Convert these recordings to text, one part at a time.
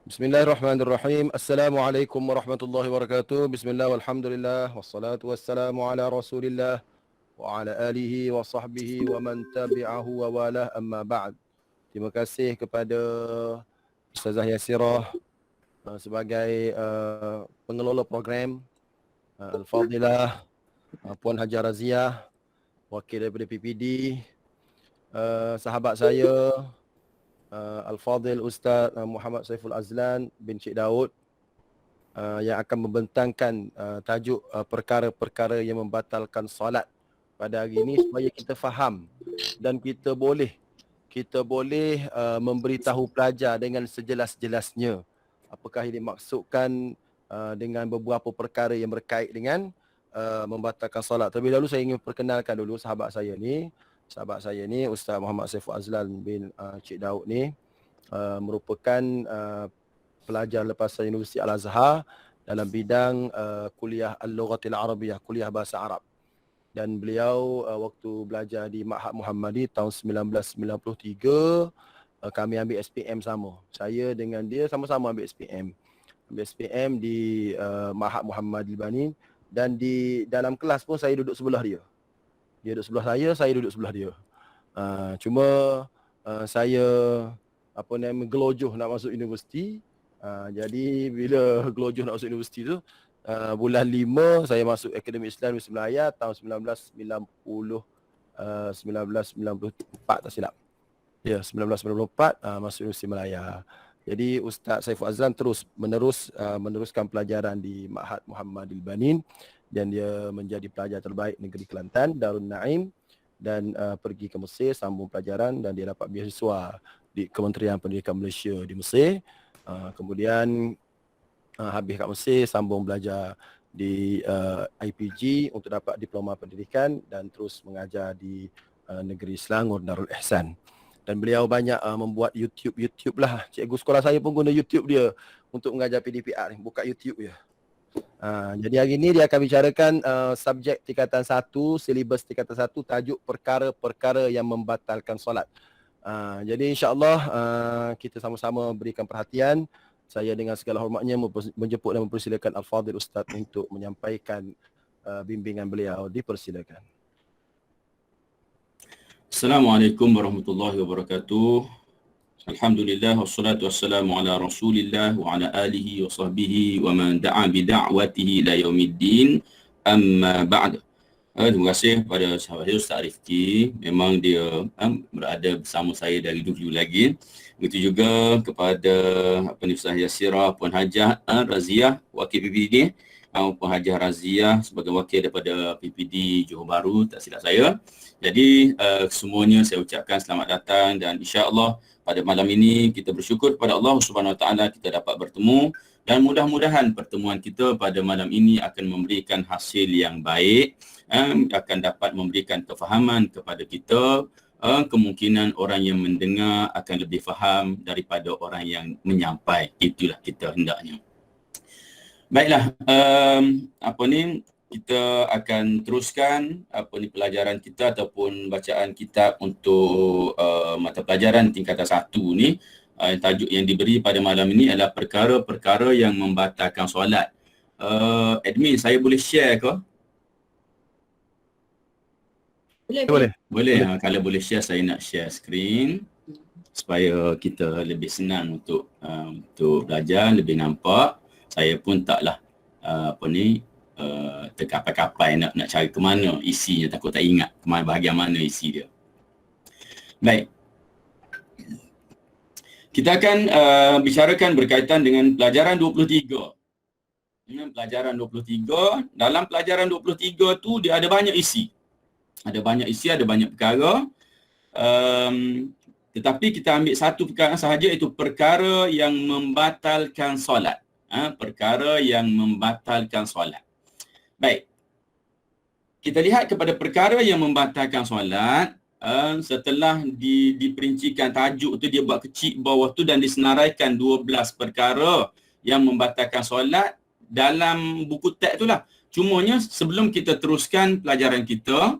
Bismillahirrahmanirrahim. Assalamualaikum warahmatullahi wabarakatuh. Bismillah walhamdulillah wassalatu wassalamu ala Rasulillah wa ala alihi wa sahbihi wa man tabi'ahu wa walah, amma ba'd. Terima kasih kepada Ustazah Yasirah sebagai pengelola program, Al-Fadilah Puan Hajar Raziah, wakil daripada PPD, sahabat saya Al-Fadil Ustaz Muhammad Saiful Azlan bin Cik Daud, yang akan membentangkan tajuk perkara-perkara yang membatalkan solat pada hari ini, supaya kita faham dan kita boleh memberitahu pelajar dengan sejelas-jelasnya apakah yang dimaksudkan dengan beberapa perkara yang berkait dengan membatalkan solat. Terlebih dahulu saya ingin perkenalkan dulu sahabat saya ni Ustaz Muhammad Saiful Azlan bin Cik Daud ni merupakan pelajar lepasan Universiti Al-Azhar dalam bidang kuliah Al-Lughatil Arabiyah, kuliah bahasa Arab. Dan beliau waktu belajar di Ma'had Muhammadi tahun 1993, kami ambil SPM sama. Saya dengan dia sama-sama ambil SPM. Di Ma'had Muhammadi Banin, dan di dalam kelas pun saya duduk sebelah dia. Dia duduk sebelah saya duduk sebelah dia. Cuma saya gelojoh nak masuk universiti. Jadi bila gelojoh nak masuk universiti tu, bulan 5 saya masuk Akademi Islam Universiti Melaya tahun 1994 tak silap. Ya, 1994 masuk Universiti Melaya. Jadi Ustaz Saiful Azlan meneruskan pelajaran di Ma'had Muhammadil Banin, dan dia menjadi pelajar terbaik negeri Kelantan, Darun Naim, dan pergi ke Mesir sambung pelajaran, dan dia dapat beasiswa di Kementerian Pendidikan Malaysia di Mesir. Kemudian habis kat Mesir sambung belajar di IPG untuk dapat diploma pendidikan, dan terus mengajar di negeri Selangor, Darul Ihsan. Dan beliau banyak membuat YouTube lah. Cikgu sekolah saya pun guna YouTube dia untuk mengajar PDPR ni, buka YouTube dia. Jadi hari ini dia akan bicarakan subjek tingkatan 1, silibus tingkatan 1, tajuk perkara-perkara yang membatalkan solat. Jadi insya-Allah kita sama-sama berikan perhatian. Saya dengan segala hormatnya menjemput dan mempersilakan Al-Fadil Ustaz untuk menyampaikan bimbingan beliau. Dipersilakan. Assalamualaikum warahmatullahi wabarakatuh. Alhamdulillah wassalatu wassalamu ala Rasulillah wa ala alihi wa sahbihi wa man da'a bi da'watihi ila yaumiddin. Amma ba'd. Terima kasih kepada sahabat saya Ustaz Rifki. Memang dia berada bersama saya dari dulu lagi. Begitu juga kepada Ustaz Yasirah, Puan Hajar Raziah, wakil PPD, Puan Hajar Raziah sebagai wakil daripada PPD Johor Bahru, tak silap saya. Jadi semuanya saya ucapkan selamat datang, dan insya-Allah pada malam ini kita bersyukur kepada Allah Subhanahu Wa Taala kita dapat bertemu, dan mudah-mudahan pertemuan kita pada malam ini akan memberikan hasil yang baik, akan dapat memberikan kefahaman kepada kita. Kemungkinan orang yang mendengar akan lebih faham daripada orang yang menyampai. Itulah kita hendaknya. Baiklah, kita akan teruskan pelajaran kita ataupun bacaan kitab untuk mata pelajaran tingkatan 1 ni. Tajuk yang diberi pada malam ini adalah perkara-perkara yang membatalkan solat. Admin, saya boleh share ke? Boleh. Kalau boleh share, saya nak share screen supaya kita lebih senang untuk belajar, lebih nampak. Saya pun taklah terkapai-kapai nak cari ke mana isinya, takut tak ingat ke mana bahagian mana isi dia. Baik. Kita akan bicarakan berkaitan dengan pelajaran 23. Pelajaran 23, dalam pelajaran 23 tu dia ada banyak isi. Ada banyak perkara. Tetapi kita ambil satu perkara sahaja, iaitu perkara yang membatalkan solat. Perkara yang membatalkan solat. Baik. Kita lihat kepada perkara yang membatalkan solat, setelah diperincikan tajuk tu, dia buat kecil bawah tu dan disenaraikan 12 perkara yang membatalkan solat dalam buku teks tu lah. Cumanya sebelum kita teruskan pelajaran kita,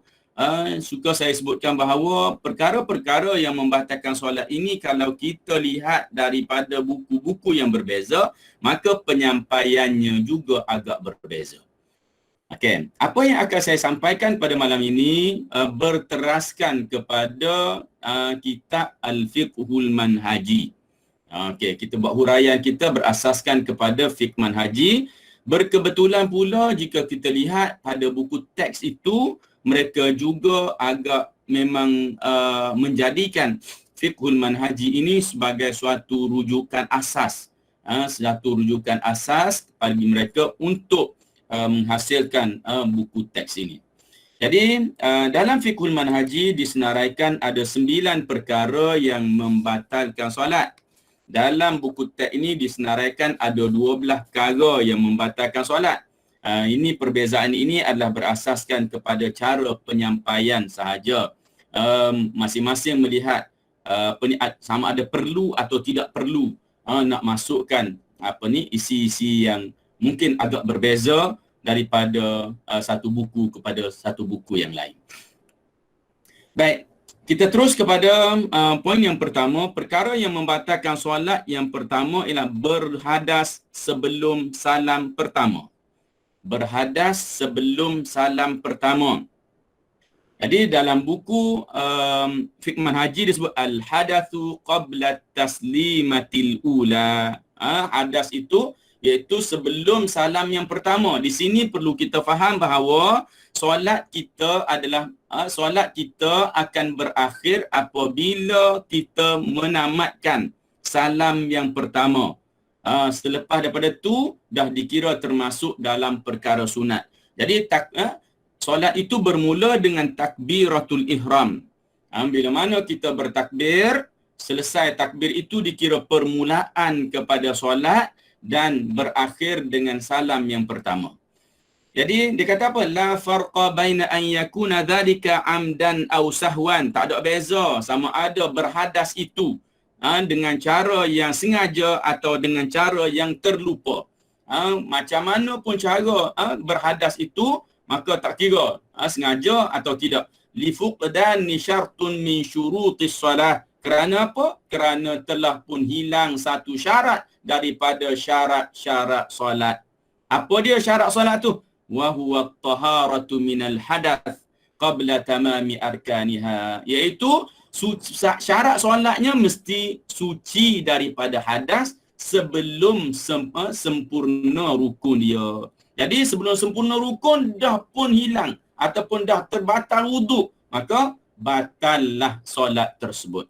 suka saya sebutkan bahawa perkara-perkara yang membatalkan solat ini kalau kita lihat daripada buku-buku yang berbeza, maka penyampaiannya juga agak berbeza. Okey, apa yang akan saya sampaikan pada malam ini berteraskan kepada kitab Al-Fiqhul Manhaji. Okey, kita buat huraian kita berasaskan kepada fiqh manhaji. Berkebetulan pula jika kita lihat pada buku teks itu, mereka juga agak memang menjadikan fiqhul manhaji ini sebagai suatu rujukan asas. Suatu rujukan asas bagi mereka untuk menghasilkan buku teks ini. Jadi dalam fiqhul manhaji disenaraikan ada 9 perkara yang membatalkan solat. Dalam buku teks ini disenaraikan ada 12 perkara yang membatalkan solat. Ini perbezaan ini adalah berasaskan kepada cara penyampaian sahaja. Masing-masing melihat sama ada perlu atau tidak perlu nak masukkan isi-isi yang mungkin agak berbeza daripada satu buku kepada satu buku yang lain. Baik, kita terus kepada poin yang pertama. Perkara yang membatalkan solat yang pertama ialah berhadas sebelum salam pertama. Berhadas sebelum salam pertama. Jadi dalam buku fiqh manhaji disebut al-hadatsu qabla taslimatil ula. Hadas itu iaitu sebelum salam yang pertama. Di sini perlu kita faham bahawa solat kita adalah solat kita akan berakhir apabila kita menamatkan salam yang pertama. Selepas daripada tu dah dikira termasuk dalam perkara sunat. Jadi solat itu bermula dengan takbiratul ihram. Bila mana kita bertakbir, selesai takbir itu dikira permulaan kepada solat dan berakhir dengan salam yang pertama. Jadi dia kata apa? La farqa baina an yakuna dhalika amdan aw sahwan. Tak ada beza sama ada berhadas itu dengan cara yang sengaja atau dengan cara yang terlupa. Macam mana pun cara berhadas itu, maka tak kira sengaja atau tidak. Li fuqdani syartun min syurutis salah. Kerana apa? Kerana telah pun hilang satu syarat daripada syarat-syarat solat. Apa dia syarat solat tu? Wa huwa at-taharatu minal hadath qabla tamami arkaniha. Iaitu syarat solatnya mesti suci daripada hadas sebelum sempurna rukun dia. Jadi sebelum sempurna rukun dah pun hilang ataupun dah terbatal wuduk, maka batallah solat tersebut.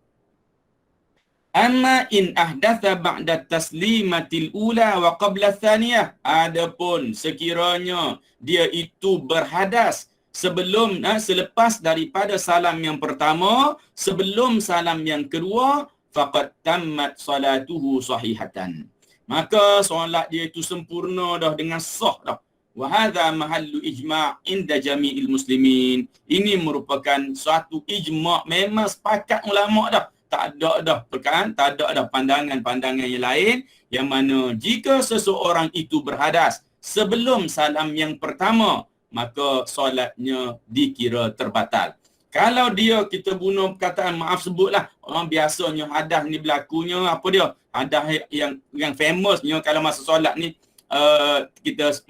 Amma in ahdatha ba'da taslimatil ula wa qabla thaniyah. Adapun sekiranya dia itu berhadas sebelum selepas daripada salam yang pertama, sebelum salam yang kedua, faqad tammat salatuhu sahihatan. Maka solat dia itu sempurna dah dengan sah dah. Wa hadha mahallu ijma' inda jami'il muslimin. Ini merupakan suatu ijma', memang sepakat ulama dah. Tak ada dah perkara, tak ada dah pandangan-pandangan yang lain yang mana jika seseorang itu berhadas sebelum salam yang pertama, maka solatnya dikira terbatal. Kalau dia kita guna perkataan maaf sebutlah, orang biasanya hadas ni berlakunya apa dia? Hadas yang famousnya kalau masa solat ni kita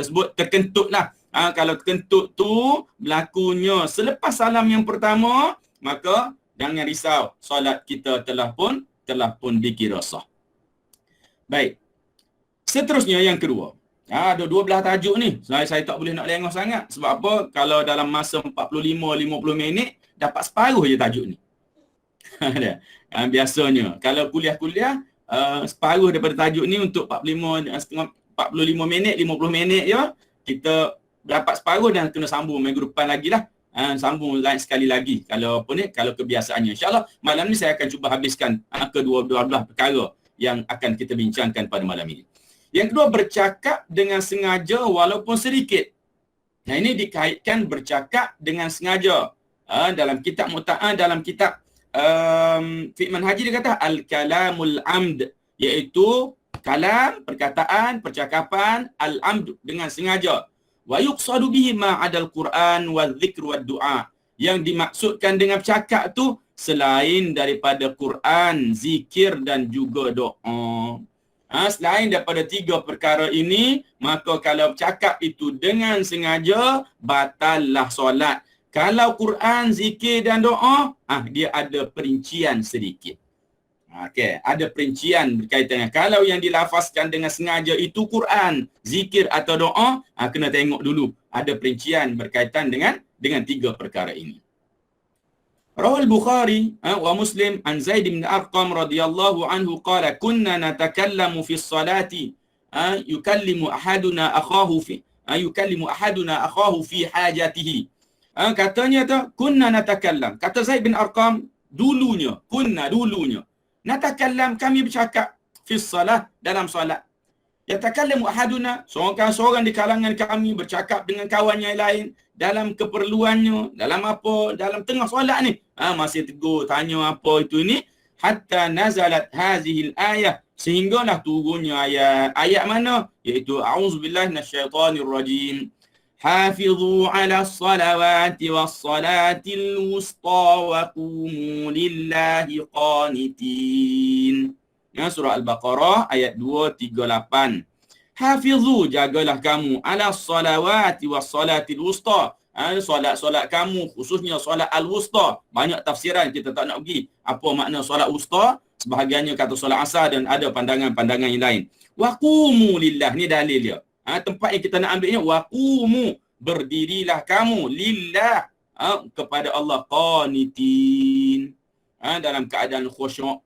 sebut terkentutlah. Kalau terkentut tu berlakunya selepas salam yang pertama, maka jangan risau, solat kita telah pun dikira sah. Baik. Seterusnya yang kedua. Ada 12 tajuk ni. Saya tak boleh nak lengah sangat. Sebab apa? Kalau dalam masa 45-50 minit, dapat separuh je tajuk ni. Biasanya. Kalau kuliah-kuliah, separuh daripada tajuk ni untuk 45 minit, 50 minit ya. Kita dapat separuh dan kena sambung minggu depan lagi lah. Sambung lain sekali lagi kalau kebiasaannya. InsyaAllah malam ni saya akan cuba habiskan kedua-dua perkara yang akan kita bincangkan pada malam ini. Yang kedua, bercakap dengan sengaja walaupun sedikit. Nah, ini dikaitkan bercakap dengan sengaja. Dalam kitab dalam kitab fiqh manhaji dia kata al-kalamul amd, iaitu kalam, perkataan, percakapan al-amd dengan sengaja. Wa yuqsadu bihi ma 'adal Quran wa dzikr wa du'a. Yang dimaksudkan dengan bercakap tu selain daripada Quran, zikir dan juga doa. Selain daripada 3 perkara ini, maka kalau bercakap itu dengan sengaja, batallah solat. Kalau Quran, zikir dan doa, dia ada perincian sedikit. Okey, ada perincian berkaitan dengan kalau yang dilafazkan dengan sengaja itu Quran, zikir atau doa, kena tengok dulu. Ada perincian berkaitan dengan 3 perkara ini. Rawal Bukhari wa Muslim an Zaid bin Arqam radhiyallahu anhu qala kunna natakallamu fi ssalati yukallimu ahaduna akhahu fi hajatihi. Katanya tu kunna natakallam. Kata Zaid bin Arqam dulunya natakallam, kami bercakap fi salah, dalam solat. Yatakallamu ahaduna, seorang di kalangan kami bercakap dengan kawannya yang lain dalam keperluannya, dalam apa, dalam tengah solat ni. Masih tegur, tanya apa itu ini. Hatta nazalat hazihil ayah, sehinggalah turunnya ayat mana? Iaitu a'udzubillahi minasyaitonir rajim. Hafizu 'alas salawati was salatil wusta wa qumu lillahi qanitin. Surah Al-Baqarah ayat 238. Hafizu, jagalah kamu, 'alas salawati was salatil wusta. Solat kamu, khususnya solat al-wusta. Banyak tafsiran, kita tak nak pergi apa makna solat wusta. Sebahagiannya kata solat asar dan ada pandangan-pandangan yang lain. Wa qumu lillah, ni dalil dia. Tempat yang kita nak ambilnya, wa qumu, berdirilah kamu, lillah, kepada Allah, qanitin, dalam keadaan khusyuk.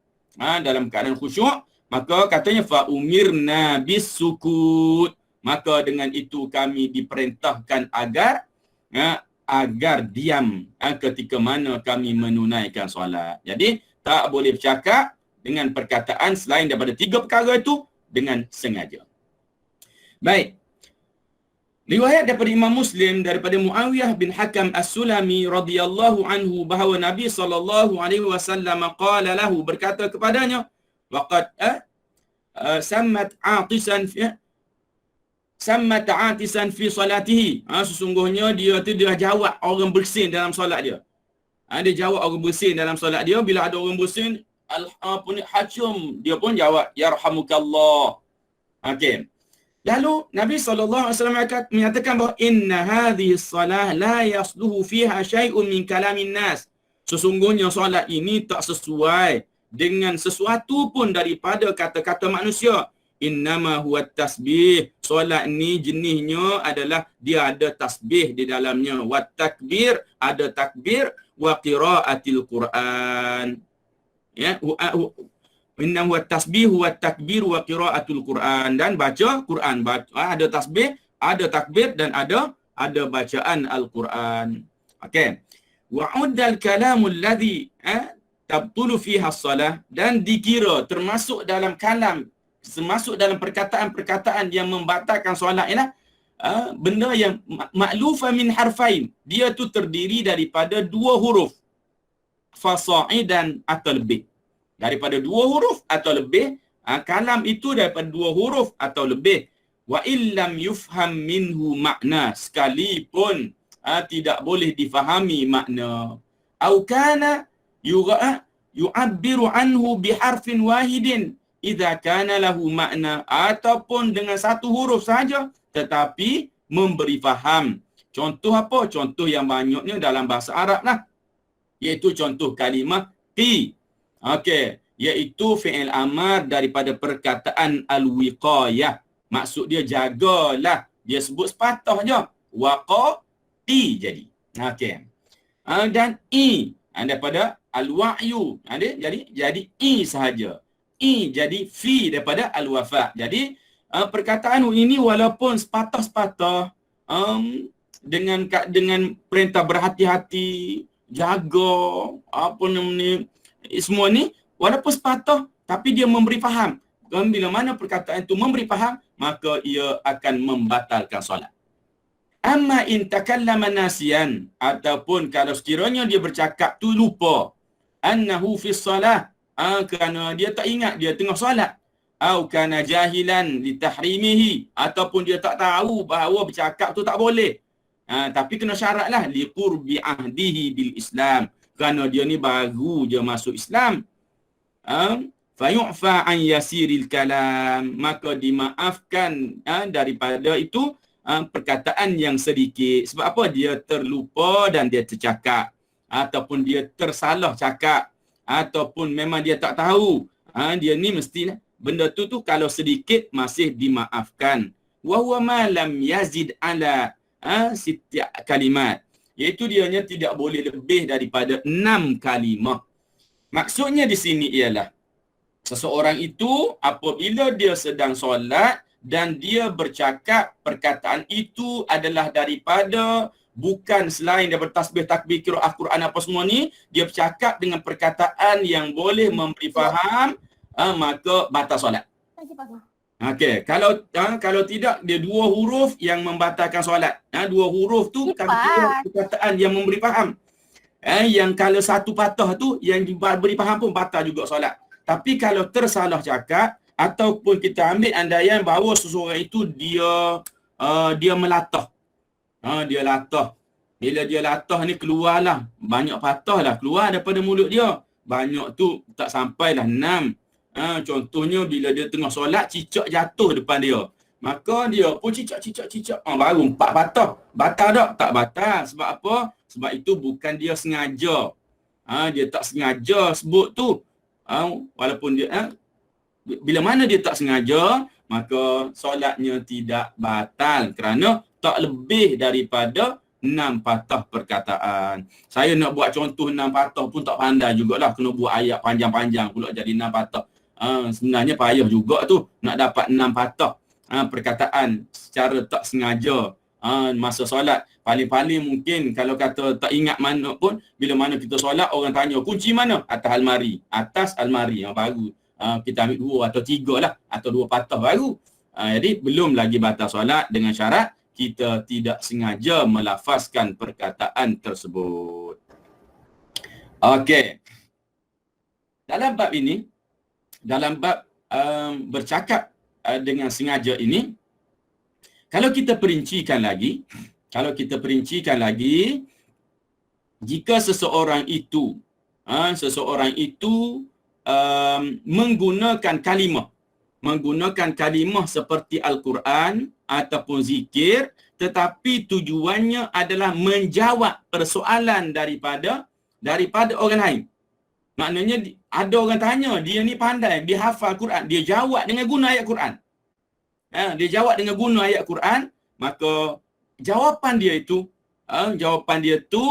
Maka katanya fa umirna bis sukut, maka dengan itu kami diperintahkan agar diam ketika mana kami menunaikan solat. Jadi tak boleh bercakap dengan perkataan selain daripada 3 perkara itu dengan sengaja. Baik. Riwayat daripada Imam Muslim daripada Muawiyah bin Hakam As-Sulami radhiyallahu anhu bahawa Nabi sallallahu alaihi wasallam qala lahu, berkata kepadanya, waqad sammat atisan fi salatihi. Sesungguhnya dia jawab orang bersin dalam solat dia. Dia jawab orang bersin dalam solat dia. Bila ada orang bersin, hajum, dia pun jawab yarhamukallah. Okey. Lalu Nabi SAW menyatakan bahawa inna hadhihi salah la yasluhu fiha syai'un min kalamin nas. Sesungguhnya solat ini tak sesuai dengan sesuatu pun daripada kata-kata manusia. Innama huwa tasbih. Solat ni jenisnya adalah dia ada tasbih di dalamnya. Wa takbir, ada takbir. Wa qiraatil Quran. Ya, innahu at-tasbih wa at-takbir wa qiraatul Quran, dan baca Quran. Ada tasbih, ada takbir dan ada bacaan Al-Quran. Okey. Wa uddal kalamul ladzi tabtulu fiha as-salah, dan dikira termasuk dalam kalam, termasuk dalam perkataan-perkataan yang membatalkan solat ialah benda yang ma'lufa min harfain. Dia tu terdiri daripada 2 huruf. Fasa'idan atau lebih. Daripada 2 huruf atau lebih, kalam itu daripada 2 huruf atau lebih. Wa illam yufham minhu makna, sekalipun tidak boleh difahami makna. Au kana yu'abbiru anhu biharfin wahidin idza kana lahu makna, ataupun dengan 1 huruf saja tetapi memberi faham. Contoh apa? Contoh yang banyaknya dalam bahasa Arab lah. Iaitu contoh kalimah qi. Okey, iaitu fi'il amar daripada perkataan al-wiqayah. Maksud dia jagalah. Dia sebut sepatah je. Waqati jadi. Okey. Dan i daripada al-wa'yu. Jadi i sahaja. I jadi fi daripada al-wafa. Jadi perkataan ini walaupun sepatah-sepatah, dengan perintah berhati-hati, jaga, apa namanya, semua ni walaupun sepatah tapi dia memberi faham. Bila mana perkataan itu memberi faham, maka ia akan membatalkan solat. Amma in takallama nasiyan, ataupun kalau sekiranya dia bercakap tu lupa, annahu fi salah, kerana dia tak ingat dia tengah solat, au kana jahilan li tahrimihi, ataupun dia tak tahu bahawa bercakap tu tak boleh. Tapi kena syaratlah li qurbi ahdihi bil Islam, kerana dia ni baru je masuk Islam. Fa yu'fa an yasiril kalam, maka dimaafkan daripada itu perkataan yang sedikit. Sebab apa? Dia terlupa dan dia tercakap, ataupun dia tersalah cakap, ataupun memang dia tak tahu. Dia ni mesti benda tu kalau sedikit masih dimaafkan. Wa huwa ma lam yazid ala setiap kalimat, iaitu dianya tidak boleh lebih daripada 6 kalimah. Maksudnya di sini ialah seseorang itu apabila dia sedang solat dan dia bercakap, perkataan itu adalah daripada bukan selain daripada tasbih, takbir, qiraah Quran apa semua ni, dia bercakap dengan perkataan yang boleh memberi faham, maka batal solat. Okey, kalau tidak, dia 2 huruf yang membatalkan solat. 2 huruf tu kalau tidak perkataan yang memberi faham. Yang kalau satu patah tu yang beri faham pun batal juga solat. Tapi kalau tersalah cakap, ataupun kita ambil andaian bahawa seseorang itu dia melatah. Dia latah. Bila dia latah ni keluarlah banyak patah lah keluar daripada mulut dia. Banyak tu tak sampailah 6. Contohnya bila dia tengah solat, cicak jatuh depan dia, maka dia pun cicak. Baru 4 patah. Batal tak? Tak batal. Sebab apa? Sebab itu bukan dia sengaja. Dia tak sengaja sebut tu. Walaupun dia bila mana dia tak sengaja, maka solatnya tidak batal kerana tak lebih daripada 6 patah perkataan. Saya nak buat contoh 6 patah pun tak pandai jugalah. Kena buat ayat panjang-panjang pula jadi 6 patah. Sebenarnya payah juga tu nak dapat 6 patah perkataan secara tak sengaja masa solat. Paling-paling mungkin kalau kata tak ingat mana pun, bila mana kita solat orang tanya kunci mana? Atas almari. Baru kita ambil 2 atau 3 lah, atau 2 patah baru. Jadi belum lagi batal solat dengan syarat kita tidak sengaja melafazkan perkataan tersebut. Okey. Dalam bab ini, dalam bab bercakap dengan sengaja ini, kalau kita perincikan lagi, jika seseorang itu menggunakan kalimah seperti Al-Quran ataupun zikir, tetapi tujuannya adalah menjawab persoalan daripada orang lain. Maknanya ada orang tanya, dia ni pandai, dia hafal Quran, dia jawab dengan guna ayat Quran. Dia jawab dengan guna ayat Quran, maka jawapan dia tu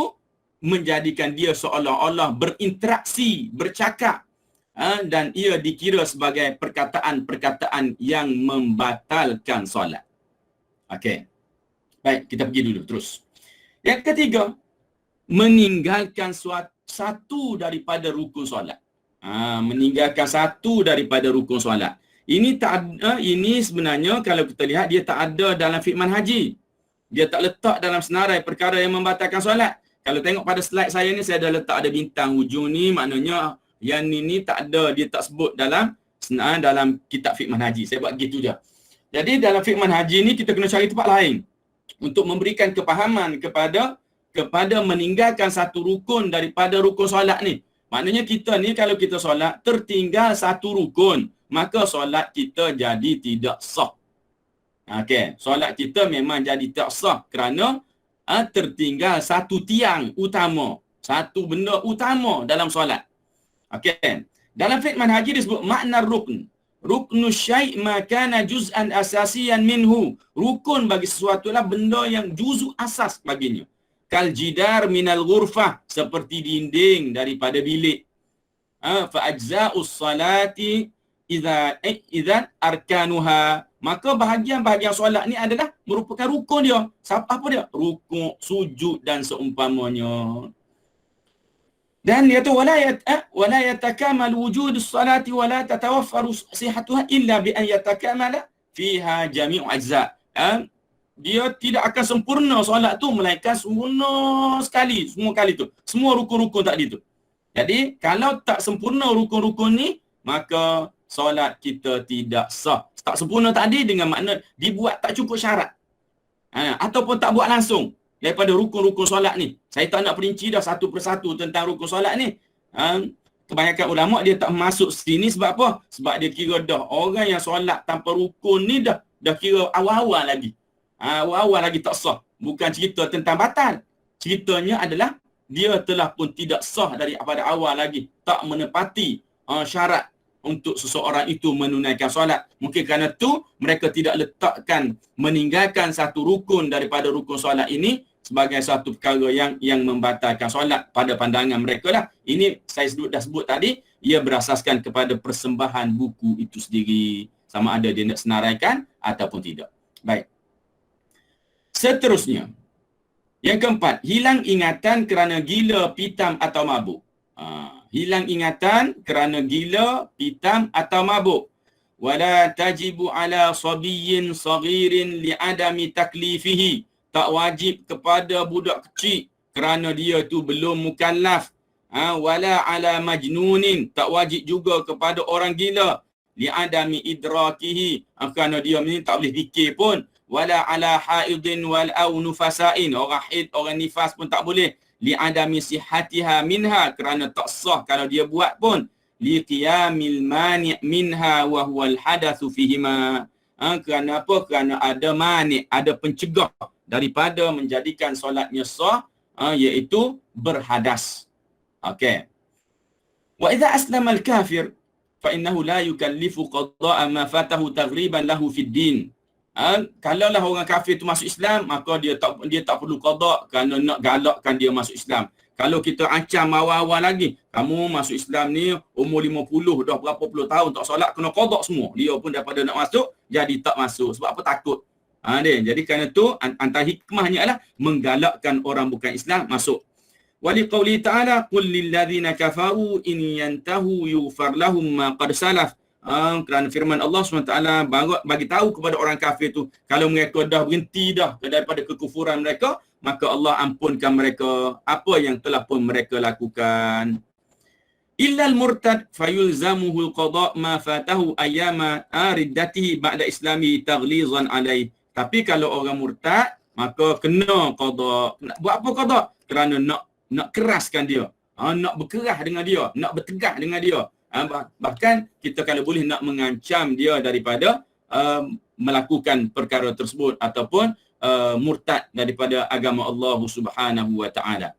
menjadikan dia seolah-olah berinteraksi, bercakap, dan ia dikira sebagai perkataan-perkataan yang membatalkan solat. Okey. Baik, kita pergi dulu terus. Yang ketiga, meninggalkan satu daripada rukun solat. Meninggalkan satu daripada rukun solat. Ini sebenarnya kalau kita lihat dia tak ada dalam fiqh manhaji. Dia tak letak dalam senarai perkara yang membatalkan solat. Kalau tengok pada slide saya ni, saya dah letak ada bintang hujung ni, maknanya yang ni tak ada, dia tak sebut dalam kitab fiqh manhaji. Saya buat gitu je. Jadi dalam fiqh manhaji ni kita kena cari tempat lain untuk memberikan kepahaman kepada meninggalkan satu rukun daripada rukun solat ni. Maknanya kita ni kalau kita solat tertinggal satu rukun, maka solat kita jadi tidak sah. Okey, solat kita memang jadi tak sah kerana tertinggal satu tiang utama, satu benda utama dalam solat. Okey. Dalam fiqh manhaji disebut makna rukn. Ruknu syai' ma kana juz'an asasiyan minhu. Rukun bagi sesuatu lah benda yang juzuk asas baginya. Kal jidar minal ghurfah, seperti dinding daripada bilik. Fa ajza'us salati idza arkanuha, maka bahagian-bahagian solat ni adalah merupakan rukun dia. Apa dia? Rukuk, sujud dan seumpamanya. Dan dia tu wala yatakamal wujudus salati wala tatawaffaru sihhatuha illa bi an yatakamala fiha jami'u ajza'. Dia tidak akan sempurna solat tu melainkan sempurna sekali, semua kali tu. Semua rukun-rukun tadi tu. Jadi kalau tak sempurna rukun-rukun ni, maka solat kita tidak sah. Tak sempurna tadi dengan makna dibuat tak cukup syarat. Ataupun tak buat langsung daripada rukun-rukun solat ni. Saya tak nak perinci dah satu persatu tentang rukun solat ni. Kebanyakan ulama' dia tak masuk sini sebab apa? Sebab dia kira dah orang yang solat tanpa rukun ni dah kira awal-awal lagi. Awal-awal lagi tak sah. Bukan cerita tentang batal. Ceritanya adalah dia telah pun tidak sah daripada awal lagi. Tak menepati syarat untuk seseorang itu menunaikan solat. Mungkin kerana tu mereka tidak letakkan meninggalkan satu rukun daripada rukun solat ini sebagai satu perkara yang membatalkan solat pada pandangan mereka lah. Ini saya dah sebut tadi, ia berasaskan kepada persembahan buku itu sendiri. Sama ada dia nak senaraikan ataupun tidak. Baik. Seterusnya. Yang keempat, hilang ingatan kerana gila, pitam atau mabuk. Hilang ingatan kerana gila, pitam atau mabuk. Wala tajibu ala sabiyyin saghirin li'adami taklifihi. Tak wajib kepada budak kecil kerana dia tu belum mukallaf. Wala ala majnunin. Tak wajib juga kepada orang gila. Li'adami idrakihi. Kerana dia ni tak boleh fikir pun. Wala ala haidin wal au nufasain. Orang haid, orang nifas pun tak boleh. Li'adami sihatiha minha. Kerana tak sah kalau dia buat pun. Liqiyamil mani' minha wa huwal hadatsu fihima. Kerana apa? Kerana ada mani', ada pencegah daripada menjadikan solatnya sah, iaitu berhadas. Okey. Wa idza aslama al-kafir fa innahu la yukallifu qada'a ma fatahu taghriban lahu fid din. Kalaulah orang kafir tu masuk Islam, maka dia tak perlu qada' kerana nak galakkan dia masuk Islam. Kalau kita ancam awal-awal lagi, kamu masuk Islam ni umur 50 dah berapa puluh tahun tak solat, kena qada' semua. Dia pun daripada nak masuk jadi tak masuk. Sebab apa? Takut. Jadi kerana tu antara hikmahnya adalah menggalakkan orang bukan Islam masuk. Wali qauli ta'ala qul lil ladzina kafaru in yantahu yughfar lahum ma qad salaf. Kerana firman Allah SWT bagi tahu kepada orang kafir tu, kalau mereka dah berhenti dah daripada kekufuran mereka, maka Allah ampunkan mereka apa yang telah pun mereka lakukan. Illal murtad fayulzamuhu alqada' ma fatahu ayyama riddatihi ba'da islami taghlizan alaih. Tapi kalau orang murtad, maka kena qada'. Buat apa qada'? Kerana nak keraskan dia. Nak berkerah dengan dia, nak bertegah dengan dia. Bahkan kita kalau boleh nak mengancam dia daripada melakukan perkara tersebut ataupun murtad daripada agama Allah Subhanahu wa taala.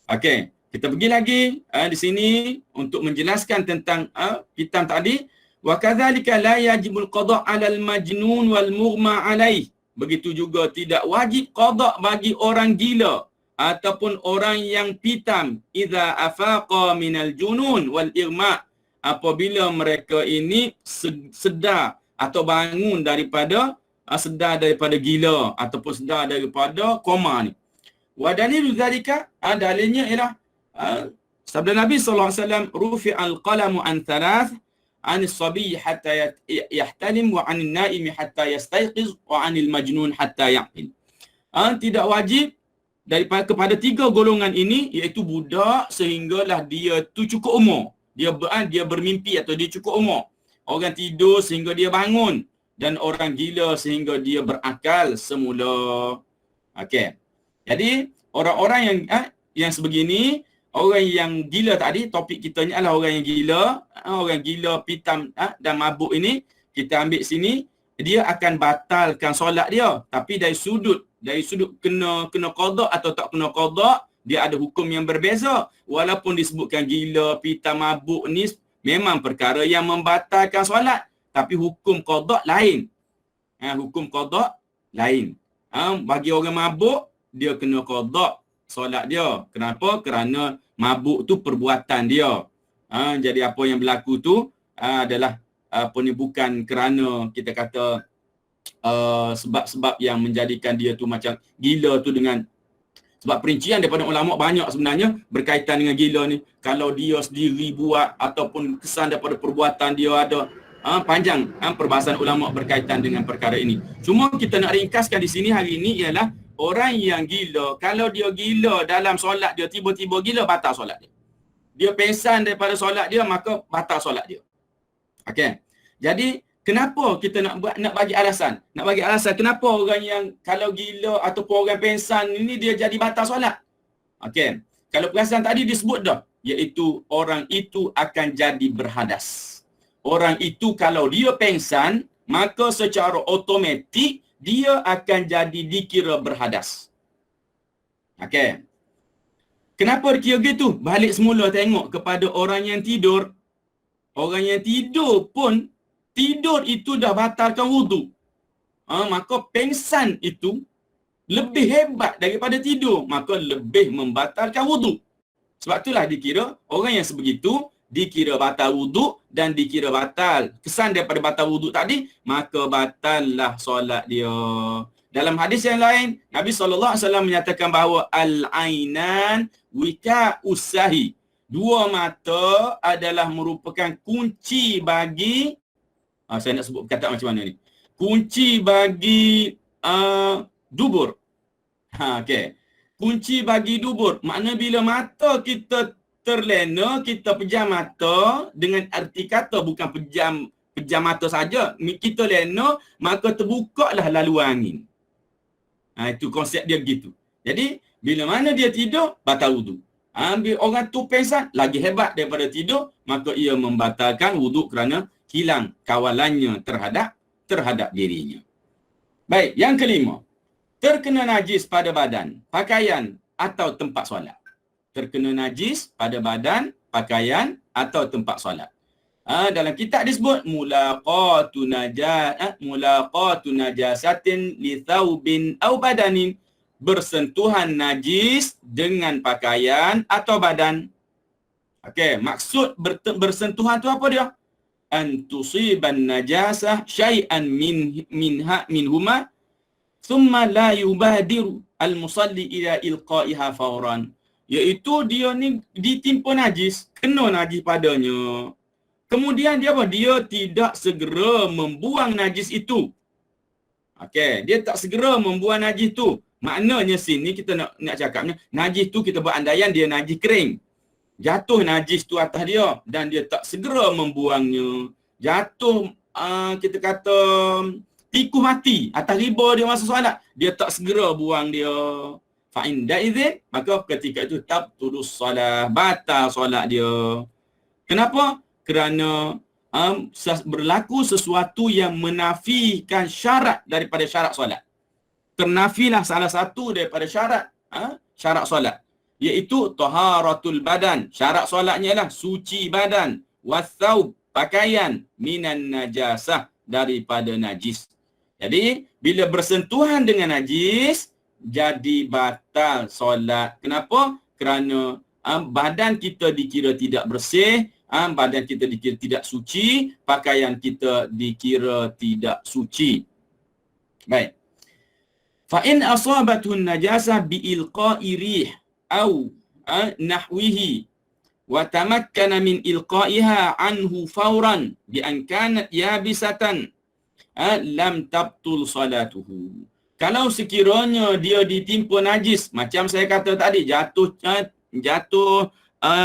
Okey, kita pergi lagi di sini untuk menjelaskan tentang pitam tadi. Wa kadzalika la yajibul qada' 'alal majnun wal mughma 'alaih. Begitu juga tidak wajib qada' bagi orang gila ataupun orang yang pitam idza afaqa minal junun wal irma', apabila mereka ini sedar atau bangun daripada gila ataupun sedar daripada koma ni. Wa dalilu zalika, dalilnya ialah sabda Nabi sallallahu alaihi wasallam, rufi'al qalamu an thalath, anis sabiy hatta yahtalim wa anil naimi hatta yastayqiz wa anil majnun hatta yaqil. Tidak wajib daripada kepada tiga golongan ini, iaitu budak sehinggalah dia tu cukup umur. Dia bermimpi atau dia cukup umur. Orang tidur sehingga dia bangun, dan orang gila sehingga dia berakal semula. Okey. Jadi orang-orang yang sebegini, orang yang gila tadi, topik kita ni adalah orang yang gila, pitam dan mabuk ini, kita ambil sini, dia akan batalkan solat dia. Tapi dari sudut kena qada' atau tak kena qada', dia ada hukum yang berbeza. Walaupun disebutkan gila, pitam, mabuk ni memang perkara yang membatalkan solat, tapi hukum qada' lain. Hukum qada' lain. Bagi orang mabuk, dia kena qada' solat dia. Kenapa? Kerana mabuk tu perbuatan dia. Jadi apa yang berlaku tu adalah bukan kerana kita kata sebab-sebab yang menjadikan dia tu macam gila tu dengan sebab perincian daripada ulama banyak sebenarnya berkaitan dengan gila ni. Kalau dia sendiri buat ataupun kesan daripada perbuatan dia ada, panjang perbahasan ulama berkaitan dengan perkara ini. Cuma kita nak ringkaskan di sini hari ini ialah orang yang gila, kalau dia gila dalam solat dia, tiba-tiba gila, batal solat dia. Dia pengsan daripada solat dia, maka batal solat dia. Okey. Jadi kenapa kita nak bagi alasan? Nak bagi alasan kenapa orang yang kalau gila ataupun orang pengsan ini dia jadi batal solat. Okey. Kalau perkataan tadi disebut dah, iaitu orang itu akan jadi berhadas. Orang itu kalau dia pengsan, maka secara automatik dia akan jadi dikira berhadas. Okey. Kenapa dikira gitu? Balik semula tengok kepada orang yang tidur. Orang yang tidur pun, tidur itu dah batalkan wudu. Maka pengsan itu lebih hebat daripada tidur. Maka lebih membatalkan wudu. Sebab itulah dikira orang yang sebegitu, dikira batal wudu dan dikira batal. Kesan daripada batal wudu tadi, maka batallah solat dia. Dalam hadis yang lain, Nabi SAW menyatakan bahawa al-ainan wika usahi. Dua mata adalah merupakan kunci bagi, saya nak sebut kata macam mana ni? Kunci bagi dubur. Okey. Kunci bagi dubur. Makna bila mata kita terlena, kita pejam mata, dengan arti kata bukan pejam mata saja. Kita lena, maka terbukalah laluan angin. Itu konsep dia gitu. Jadi, bila mana dia tidur, batal wudu. Bila orang tu pengsan, lagi hebat daripada tidur, maka ia membatalkan wudu kerana hilang kawalannya terhadap dirinya. Baik, yang kelima. Terkena najis pada badan, pakaian atau tempat solat. Terkena najis pada badan, pakaian atau tempat solat. Dalam kitab disebut mulaqatu najasatin li thawbin aw badanin, bersentuhan najis dengan pakaian atau badan. Okey, maksud bersentuhan tu apa dia? An tusiban najasah syai'an minhuma thumma la yubadiru al-musalli ila ilqaiha fawran. Iaitu dia ni ditimpa najis, kena najis padanya. Kemudian dia apa? Dia tidak segera membuang najis itu. Okey, dia tak segera membuang najis tu. Maknanya sini kita nak cakapnya, najis tu kita buat andaian dia najis kering. Jatuh najis tu atas dia dan dia tak segera membuangnya. Jatuh kita kata tikus mati atas riba dia masa solat, dia tak segera buang dia. Fa inda idzin, maka ketika itu tabtulus solat, batal solat dia. Kenapa? Kerana berlaku sesuatu yang menafikan syarat daripada syarat solat. Ternafilah salah satu daripada syarat solat, iaitu taharatul badan. Syarat solatnya ialah suci badan, wathawb, pakaian, minan najasah, daripada najis. Jadi bila bersentuhan dengan najis, jadi batal solat. Kenapa? Kerana badan kita dikira tidak bersih, badan kita dikira tidak suci, pakaian kita dikira tidak suci. Baik. Fa in asabathu najasah bi ilqa'i rih aw nahwihi wa tamakkana min ilqa'iha anhu fawran bi an kanat yabisatan lam tabtul salatuhu. Kalau sekiranya dia ditimpa najis, macam saya kata tadi, jatuh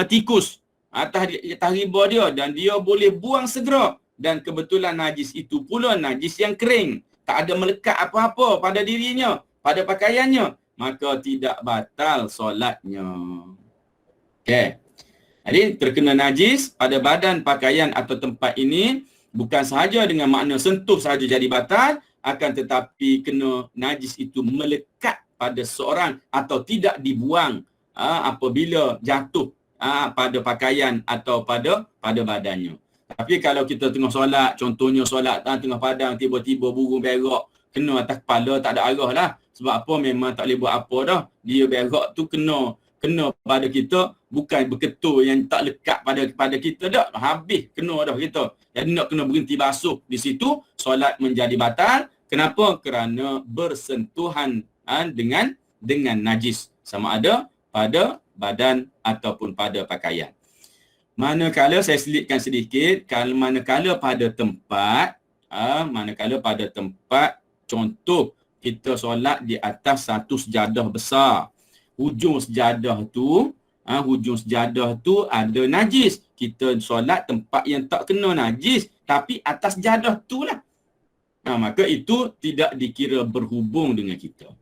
tikus atas riba dia dan dia boleh buang segera, dan kebetulan najis itu pula najis yang kering, tak ada melekat apa-apa pada dirinya, pada pakaiannya, maka tidak batal solatnya. Okey. Jadi terkena najis pada badan, pakaian atau tempat ini bukan sahaja dengan makna sentuh sahaja jadi batal, akan tetapi kena najis itu melekat pada seorang atau tidak dibuang apabila jatuh pada pakaian atau pada badannya. Tapi kalau kita tengah solat, contohnya solat tengah padang, tiba-tiba burung berak kena atas kepala, tak ada arah lah. Sebab apa? Memang tak boleh buat apa dah. Dia berak tu kena pada kita, bukan berketul yang tak lekat pada kita dah. Habis kena dah kita. Jadi nak kena berhenti basuh di situ, solat menjadi batal. Kenapa? Kerana bersentuhan dengan najis, sama ada pada badan ataupun pada pakaian. Manakala saya selitkan sedikit, manakala pada tempat, contoh kita solat di atas satu sejadah besar. Hujung sejadah tu ada najis. Kita solat tempat yang tak kena najis, tapi atas jadah tu lah. Maka itu tidak dikira berhubung dengan kita.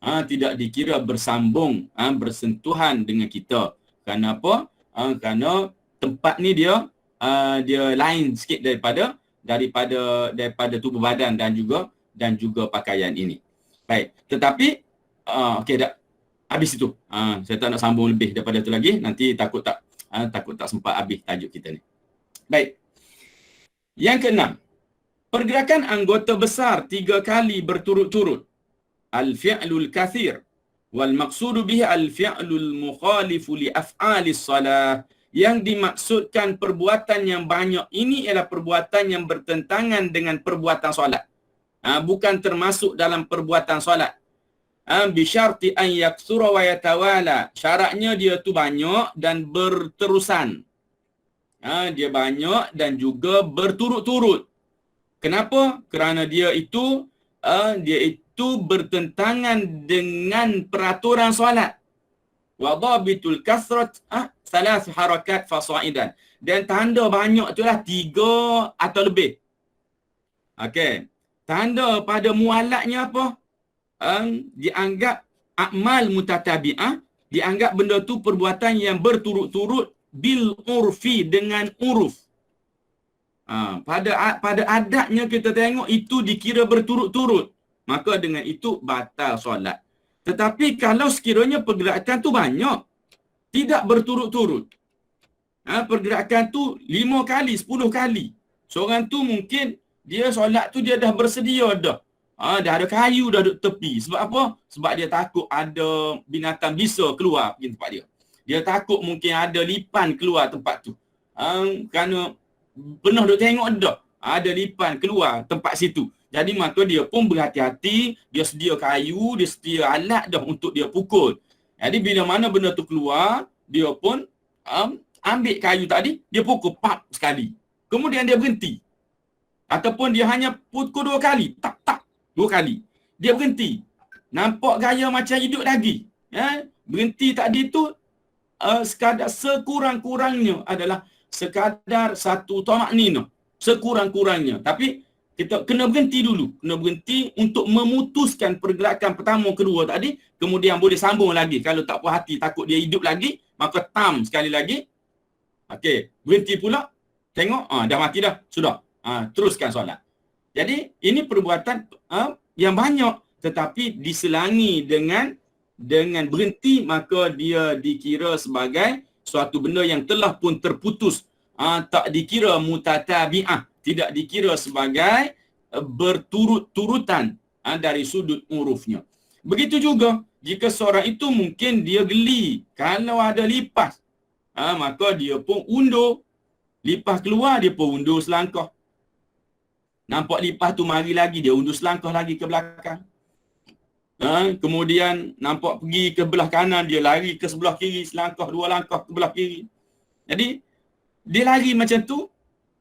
Tidak dikira bersambung, bersentuhan dengan kita. Kenapa? Kerana tempat ni dia lain sikit daripada tubuh badan dan juga pakaian ini. Baik, tetapi okey dah habis itu. Saya tak nak sambung lebih daripada itu lagi, nanti takut tak sempat habis tajuk kita ni. Baik. Yang keenam, pergerakan anggota besar 3 kali berturut-turut. Al-fi'lul kathir wal maqsudu bihi al-fi'lul mukhalifu li af'alis salah. Yang dimaksudkan perbuatan yang banyak ini ialah perbuatan yang bertentangan dengan perbuatan solat. Bukan termasuk dalam perbuatan solat. Bi syarti an yakthura wa yatawala. Syaratnya dia tu banyak dan berterusan. Dia banyak dan juga berturut-turut. Kenapa? Kerana dia itu bertentangan dengan peraturan solat. Wa dhabitul kasrat salas harakat fasaidan. Dan tanda banyak itulah 3 atau lebih. Okey. Tanda pada mualatnya apa? Dianggap a'mal mutatabi'ah, dianggap benda tu perbuatan yang berturut-turut bil urfi, dengan uruf. Pada adatnya kita tengok itu dikira berturut-turut, maka dengan itu batal solat. Tetapi kalau sekiranya pergerakan tu banyak, tidak berturut-turut, pergerakan tu 5 kali, 10 kali, seorang tu mungkin dia solat tu dia dah bersedia dah. Dah ada kayu dah duduk tepi. Sebab apa? Sebab dia takut ada binatang bisa keluar pergi tempat dia. Dia takut mungkin ada lipan keluar tempat tu. Kerana pernah duk tengok dah ada lipan keluar tempat situ. Jadi maka dia pun berhati-hati, dia sedia kayu, dia sedia alat dah untuk dia pukul. Jadi bila mana benda tu keluar, dia pun ambil kayu tadi, dia pukul pap sekali. Kemudian dia berhenti. Ataupun dia hanya pukul 2 kali, tak 2 kali. Dia berhenti. Nampak gaya macam hidup lagi. Berhenti tadi tu sekadar sekurang-kurangnya adalah sekadar satu tamakninah. Sekurang-kurangnya. Tapi kita kena berhenti dulu. Kena berhenti untuk memutuskan pergerakan pertama, kedua tadi. Kemudian boleh sambung lagi. Kalau tak puas hati, takut dia hidup lagi, maka tam sekali lagi. Okey, berhenti pula. Tengok, dah mati dah. Sudah. Teruskan solat. Jadi, ini perbuatan yang banyak. Tetapi diselangi dengan berhenti, maka dia dikira sebagai suatu benda yang telah pun terputus. Tak dikira mutatabi'ah. Tidak dikira sebagai berturut-turutan dari sudut urufnya. Begitu juga jika seorang itu mungkin dia geli kalau ada lipas, maka dia pun undur. Lipas keluar, dia pun undur selangkah. Nampak lipas tu mari lagi, dia undur selangkah lagi ke belakang. Kemudian nampak pergi ke belah kanan, dia lari ke sebelah kiri, selangkah 2 langkah ke belah kiri. Jadi dia lari macam tu.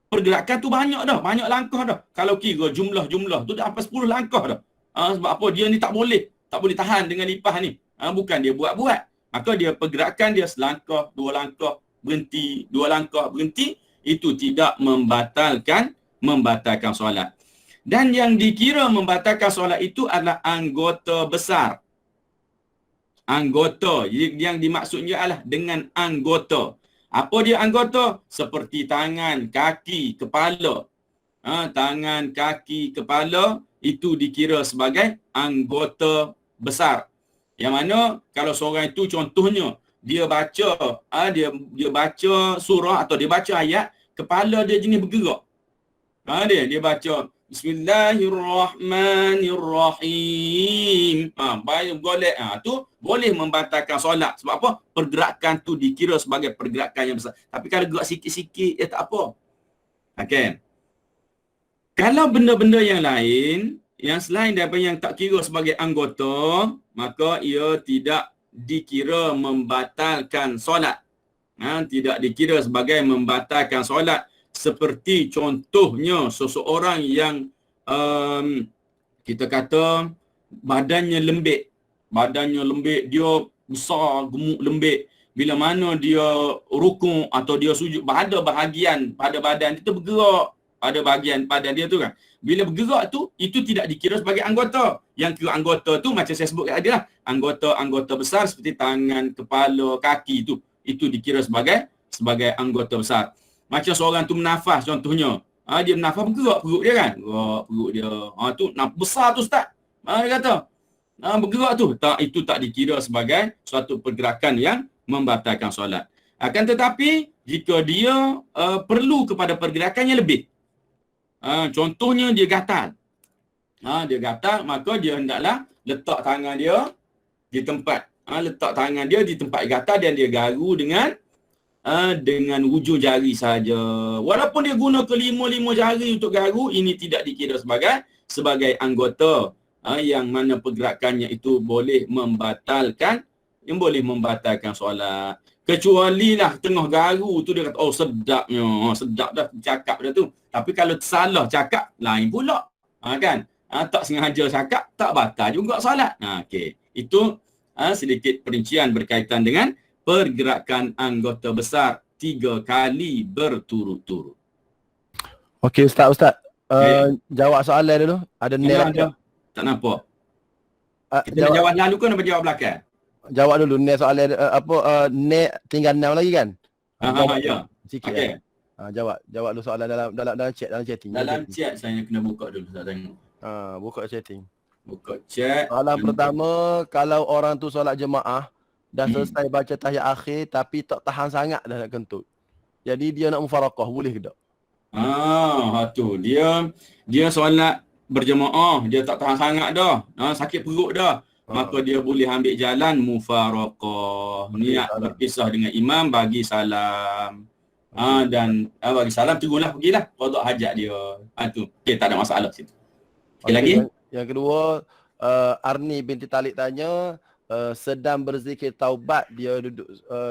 Pergerakan tu banyak dah, banyak langkah dah. Kalau kira jumlah tu dah sampai 10 langkah dah. Sebab apa? Dia ni tak boleh tahan dengan lipas ni. Bukan dia buat-buat. Maka dia pergerakan dia selangkah, 2 langkah, berhenti, 2 langkah, berhenti. Itu tidak membatalkan solat. Dan yang dikira membatalkan solat itu adalah anggota besar. Anggota yang dimaksudnya adalah dengan anggota. Apa dia anggota? Seperti tangan, kaki, kepala. Tangan, kaki, kepala itu dikira sebagai anggota besar. Yang mana kalau seorang itu contohnya dia baca dia baca surah atau dia baca ayat, kepala dia jenis bergerak. Dia baca Bismillahirrahmanirrahim. Baik golek tu boleh membatalkan solat. Sebab apa? Pergerakan tu dikira sebagai pergerakan yang besar. Tapi kalau gerak sikit-sikit tak apa. Okey. Kalau benda-benda yang lain yang selain daripada yang tak kira sebagai anggota, maka ia tidak dikira membatalkan solat. Tidak dikira sebagai membatalkan solat. Seperti contohnya seseorang yang kita kata badannya lembek, dia besar, gemuk, lembek. Bila mana dia rukuk atau dia sujud, ada bahagian pada badan itu bergerak. pada bahagian badan dia tu kan. Bila bergerak tu, itu tidak dikira sebagai anggota. Yang kira anggota tu macam saya sebut tadi lah. Anggota besar seperti tangan, kepala, kaki tu. Itu dikira sebagai anggota besar. Macam seorang tu bernafas contohnya. Dia bernafas bergerak perut dia kan. Gerak perut dia. Tu besar tu Ustaz. Dia kata. Bergerak tu. Itu tak dikira sebagai suatu pergerakan yang membatalkan solat. Akan tetapi, jika dia perlu kepada pergerakan yang lebih. Contohnya dia gatal. Dia gatal, maka dia hendaklah letak tangan dia di tempat. Letak tangan dia di tempat gatal dan dia garu dengan hujung jari saja. Walaupun dia guna kelima-lima jari untuk garu, ini tidak dikira sebagai anggota yang mana pergerakannya itu boleh membatalkan solat. Kecuali lah tengah garu tu dia kata, oh sedapnya, sedap dah cakap dah tu. Tapi kalau salah cakap, lain pula. Kan? Tak sengaja cakap, tak batal juga solat. Okey. Itu sedikit perincian berkaitan dengan pergerakan anggota besar 3 kali berturut-turut. Okey Ustaz. Jawab soalan dulu. Ada nil ada. Tak nampak. Kita nak jawab lalu ke nak jawab belakang? Jawab dulu nil soalan nil tinggal 6 lagi kan? Ya. Sikit. Okey. Jawab dulu soalan dalam chatting. Dalam chat saya kena buka dulu saya tengok. Buka chatting. Buka chat. Soalan pertama, kalau orang tu solat jemaah dah selesai baca tahiyat akhir tapi tak tahan sangat dah nak kentut. Jadi dia nak mufaraqah, boleh ke tak? Tu dia solat berjemaah, dia tak tahan sangat dah. Sakit perut dah. Maka dia boleh ambil jalan mufaraqah. Niat berpisah dengan imam, bagi salam. Dan bagi salam teruslah pergilah qada hajat dia. Tu. Okey, tak ada masalah situ. Okey, lagi? Yang kedua, Arni binti Talib tanya, sedang berzikir taubat, dia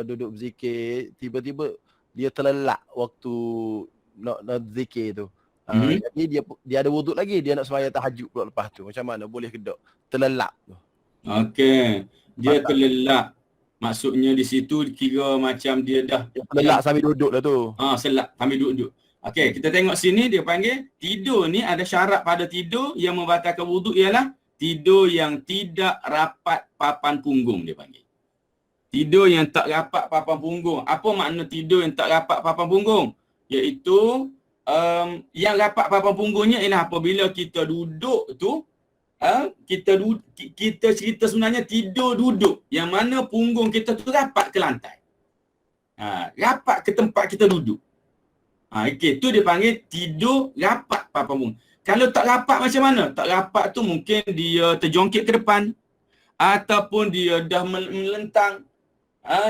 duduk berzikir, tiba-tiba dia terlelap waktu nak zikir tu. Jadi dia ada wuduk lagi, dia nak sembahyang tahajud pula lepas tu. Macam mana, boleh ke tak? Terlelap tu. Okey, dia terlelap. Maksudnya di situ kira macam dia dah terlelap sambil duduk lah tu. Selap sambil duduk. Okey, kita tengok sini dia panggil tidur ni ada syarat pada tidur yang membatalkan wuduk ialah tidur yang tidak rapat papan punggung dia panggil. Tidur yang tak rapat papan punggung. Apa makna tidur yang tak rapat papan punggung? Iaitu yang rapat papan punggungnya ialah apabila kita duduk tu kita cerita sebenarnya tidur duduk yang mana punggung kita tu rapat ke lantai. Rapat ke tempat kita duduk. Okey, tu dia panggil tidur rapat papan punggung. Kalau tak rapat macam mana? Tak rapat tu mungkin dia terjongkit ke depan ataupun dia dah melentang.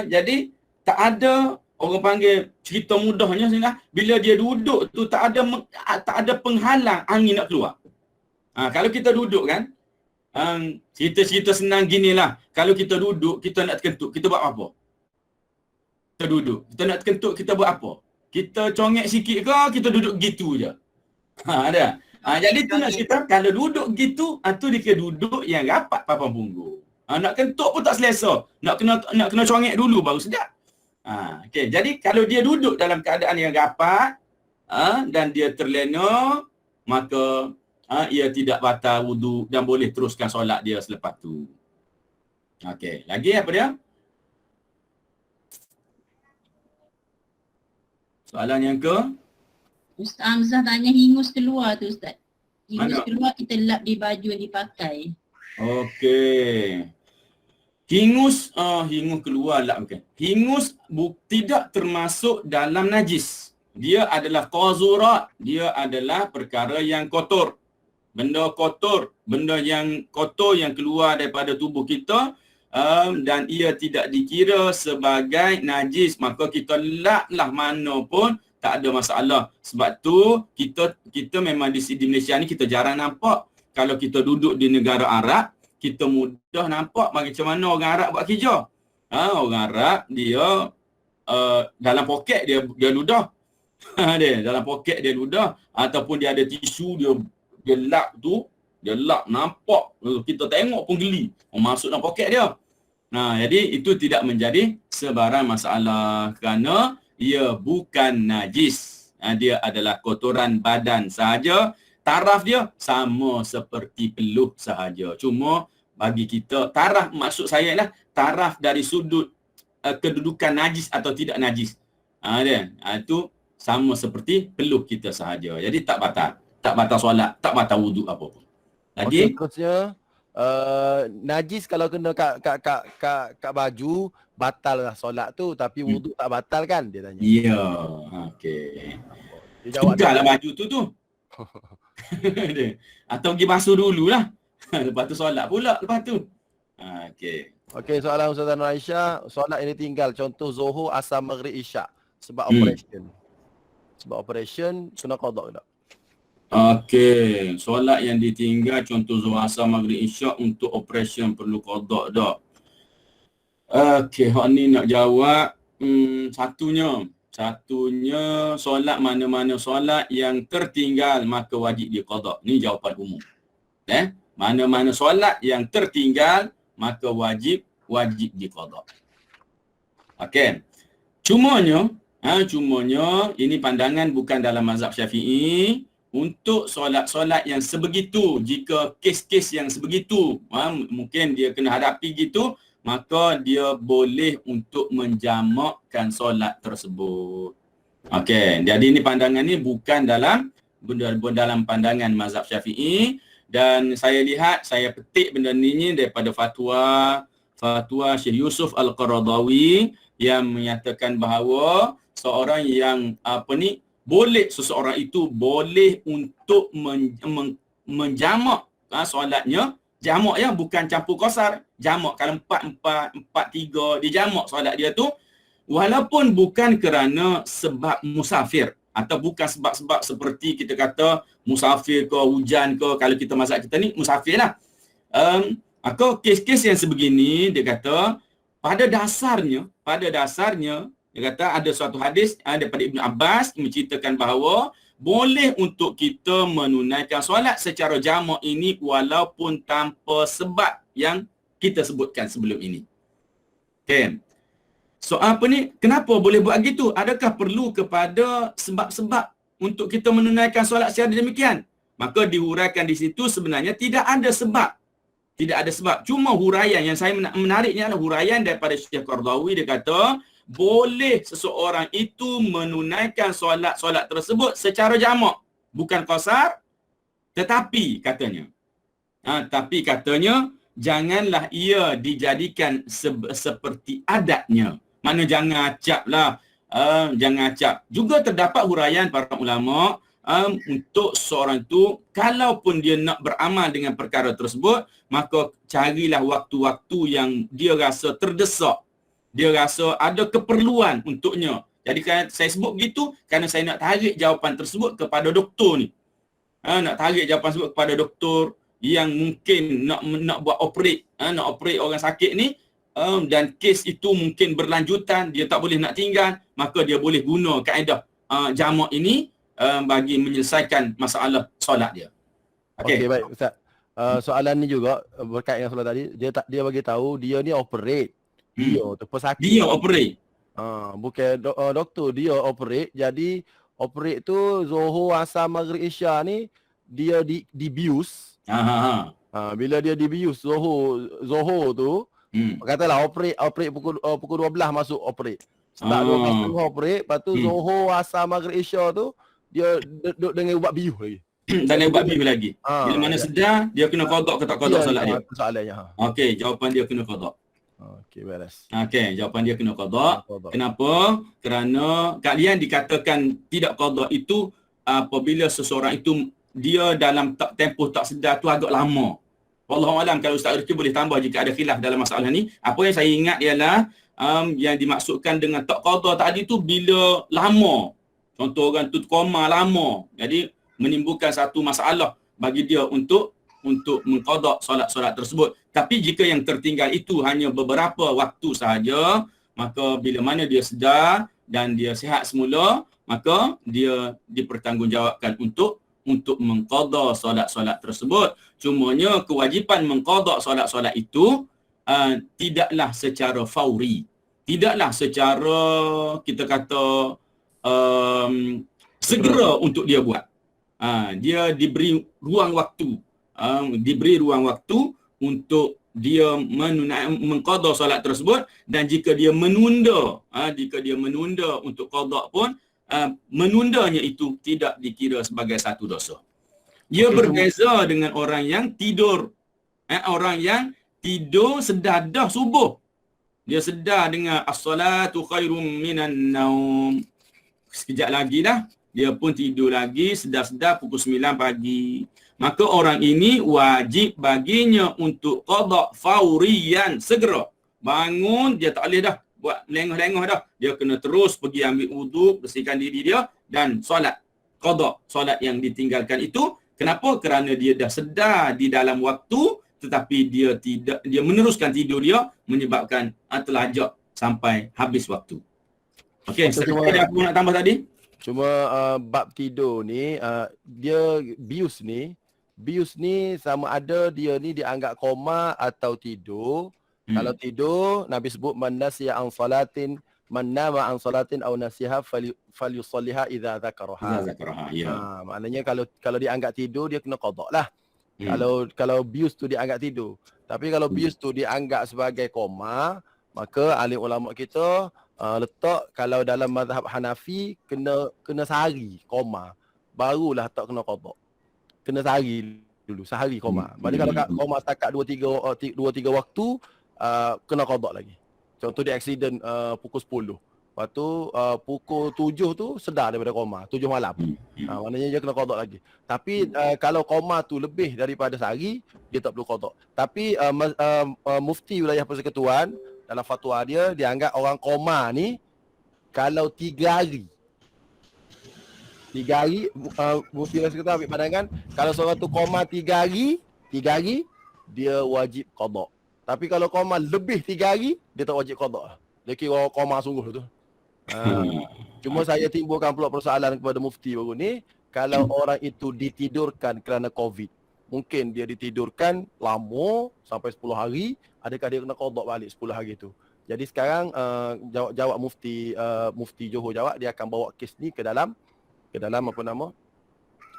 Jadi tak ada, orang panggil cerita mudahnya sehingga bila dia duduk tu tak ada penghalang angin nak keluar. Kalau kita duduk kan, cerita-cerita senang ginilah. Kalau kita duduk, kita nak terkentut, kita buat apa? Kita duduk. Kita nak terkentut, kita buat apa? Kita congek sikit ke, kita duduk gitu je. Ada. Jadi tu nak cerita, kalau duduk gitu, tu dia kira duduk yang rapat papan punggung. Nak kentut pun tak selesa. Nak kena congek dulu baru sedap. Okay. Jadi kalau dia duduk dalam keadaan yang rapat dan dia terlena, maka ia tidak batal wudu dan boleh teruskan solat dia selepas tu. Okey, lagi apa dia? Soalan yang ke? Ustaz Hamzah tanya hingus keluar tu Ustaz. Hingus Mana? keluar kita lap di baju yang dipakai. Okey. Hingus keluar lah bukan. Hingus tidak termasuk dalam najis. Dia adalah qazurat. Dia adalah perkara yang kotor. Benda kotor, benda yang kotor yang keluar daripada tubuh kita dan ia tidak dikira sebagai najis, maka kita laplah mana pun tak ada masalah. Sebab tu kita memang di Malaysia ni kita jarang nampak. Kalau kita duduk di negara Arab, kita mudah nampak macam mana orang Arab buat kerja. Orang Arab dia dalam poket dia ludah. Dia dalam poket dia ludah ataupun dia ada tisu dia lap tu, dia lap nampak. Kita tengok pun geli. Masuk dalam poket dia. Jadi itu tidak menjadi sebarang masalah kerana ia bukan najis. dia adalah kotoran badan sahaja. Taraf dia sama seperti peluh sahaja. Cuma bagi kita, taraf maksud saya adalah taraf dari sudut kedudukan najis atau tidak najis. Itu sama seperti peluh kita sahaja. Jadi tak batal. Tak batal solat, tak batal wuduk apa-apa. Okey, Lagi? terusnya najis kalau kena kat baju batal lah solat tu, tapi wuduk tak batal kan, dia tanya. Ya, okey. Dia jawab Tukar lah baju tu. Atau pergi basuh dululah. Lepas tu solat pula lepas tu. Okey. Okey, soalan Ustazah Nur Aisyah, solat yang ditinggal contoh Zuhur, Asar, Maghrib, Isyak sebab operation. Sebab operation kena qada tak? Okey, solat yang ditinggal contoh Zuhur, Asar, Maghrib, Isyak untuk operation perlu qada tak? Okey, hak ni nak jawab Satunya solat mana-mana solat yang tertinggal maka wajib dia qada. Ni jawapan umum. Mana-mana solat yang tertinggal maka wajib diqada. Okey. Cumanya ini pandangan bukan dalam mazhab Syafi'i. Untuk solat-solat yang sebegitu, jika kes-kes yang sebegitu mungkin dia kena hadapi gitu, maka dia boleh untuk menjamakkan solat tersebut. Okey, jadi ini pandangan ni bukan dalam pandangan mazhab Syafi'i, dan saya petik benda ni daripada fatwa Syekh Yusuf Al-Qaradawi yang menyatakan bahawa seseorang itu boleh untuk menjamak solatnya. Jamak ya, bukan campur qasar. Jamak kalau 4-4-4-3 dia jamak solat dia tu, walaupun bukan kerana sebab musafir atau bukan sebab-sebab seperti kita kata musafir ke hujan ke, kalau kita mazhab kita ni musafir lah. Maka kes-kes yang sebegini dia kata pada dasarnya dia kata ada suatu hadis daripada Ibn Abbas menceritakan bahawa boleh untuk kita menunaikan solat secara jamak ini walaupun tanpa sebab yang kita sebutkan sebelum ini. Okay. So kenapa boleh buat gitu? Adakah perlu kepada sebab-sebab untuk kita menunaikan solat secara demikian? Maka dihuraikan di situ sebenarnya tidak ada sebab. Tidak ada sebab. Cuma huraian yang saya menariknya adalah huraian daripada Syekh Qaradawi. Dia kata boleh seseorang itu menunaikan solat tersebut secara jamak, bukan qasar, tetapi katanya janganlah ia dijadikan seperti adatnya. Mana jangan acap lah, jangan acap. Juga terdapat huraian para ulama untuk seorang itu kalaupun dia nak beramal dengan perkara tersebut, maka carilah waktu-waktu yang dia rasa terdesak. Dia rasa ada keperluan untuknya. Jadi saya sebut begitu kerana saya nak tarik jawapan tersebut kepada doktor ni. Nak tarik jawapan tersebut kepada doktor yang mungkin nak buat operate, nak operate orang sakit ni, dan kes itu mungkin berlanjutan, dia tak boleh nak tinggal, maka dia boleh guna kaedah jamak ini bagi menyelesaikan masalah solat dia. Okey, baik Ustaz. Soalan ni juga berkait dengan solat tadi, dia bagi tahu dia ni operate. Dia tu pesakit. Dia operate. Bukan doktor, dia operate. Jadi operate tu Zuhur, Asar, Maghrib, Isyak ni dia dibius. Bila dia dibius Zuhur tu, katalah operate pukul 12 masuk operate. Start 12 operate, lepas tu Zuhur, Asar, Maghrib, Isyak tu dia duduk dengan ubat bius lagi. Dan dia buat bius lagi. Bila mana sedar, dia kena qada ke tak qada solat dia. Soalannya. Okey, jawapan dia kena qada. Okey, beres. Okey, jawapan dia kena qada. Kenapa? Kerana kalian dikatakan tidak qada itu apabila seseorang itu dia dalam tempoh tak sedar tu agak lama. Wallahualam, kalau Ustaz Rizky boleh tambah jika ada khilaf dalam masalah ni. Apa yang saya ingat ialah yang dimaksudkan dengan tak qada tadi tu bila lama. Contoh orang tu koma lama. Jadi menimbulkan satu masalah bagi dia untuk mengqada solat-solat tersebut. Tapi jika yang tertinggal itu hanya beberapa waktu sahaja, maka bila mana dia sedar dan dia sihat semula, maka dia dipertanggungjawabkan untuk mengqada solat-solat tersebut. Cumanya kewajipan mengqada solat-solat itu tidaklah secara fauri. Tidaklah secara kita kata segera untuk dia buat. Dia diberi ruang waktu. Diberi ruang waktu untuk dia mengqada solat tersebut, dan jika dia menunda untuk qada pun, menundanya itu tidak dikira sebagai satu dosa. Dia berbeza dengan orang yang tidur. Orang yang tidur sedadah subuh. Dia sedar dengan as-salatu khairum minan naum. Sekejap lagi dah dia pun tidur lagi, sedar-sedar pukul 9 pagi. Maka orang ini wajib baginya untuk qada fauriyan, segera. Bangun, dia tak boleh dah buat lengah-lengah dah. Dia kena terus pergi ambil wuduk, bersihkan diri dia dan solat. Qada solat yang ditinggalkan itu. Kenapa? Kerana dia dah sedar di dalam waktu, tetapi dia meneruskan tidur dia, menyebabkan terlajak sampai habis waktu. Okey, ada apa nak tambah tadi? Cuma bab tidur ni, dia bius ni sama ada dia ni dianggap koma atau tidur. Kalau tidur, Nabi sebut man nasiya an salatin, man nama an salatin aw nasiha falyusalliha idza dzakaraha. Ya. Maknanya kalau dianggap tidur, dia kena qada lah. Kalau bius tu dianggap tidur. Tapi kalau bius tu dianggap sebagai koma, maka alim ulama kita letak kalau dalam mazhab Hanafi kena sehari koma, barulah tak kena qada. Kena sehari dulu, sehari koma. Berarti kalau koma setakat 2-3 waktu, kena qada lagi. Contoh dia accident pukul 10. Lepas tu pukul 7 tu sedar daripada koma, 7 malam. Maknanya dia kena qada lagi. Tapi kalau koma tu lebih daripada sehari, dia tak perlu qada. Tapi mufti wilayah Persekutuan dalam fatwa dia anggap orang koma ni kalau 3 hari. 3 hari, mufti wilayah Persekutuan ambil pandangan kalau seorang tu koma 3 hari, dia wajib qada. Tapi kalau koma lebih 3 hari, dia tak wajib qada. Dia kira koma sungguh tu. Cuma saya timbulkan pula persoalan kepada mufti baru ni, kalau orang itu ditidurkan kerana COVID, mungkin dia ditidurkan lama sampai 10 hari, adakah dia kena qada balik 10 hari tu. Jadi sekarang jawab mufti Johor jawab, dia akan bawa kes ni ke dalam apa nama?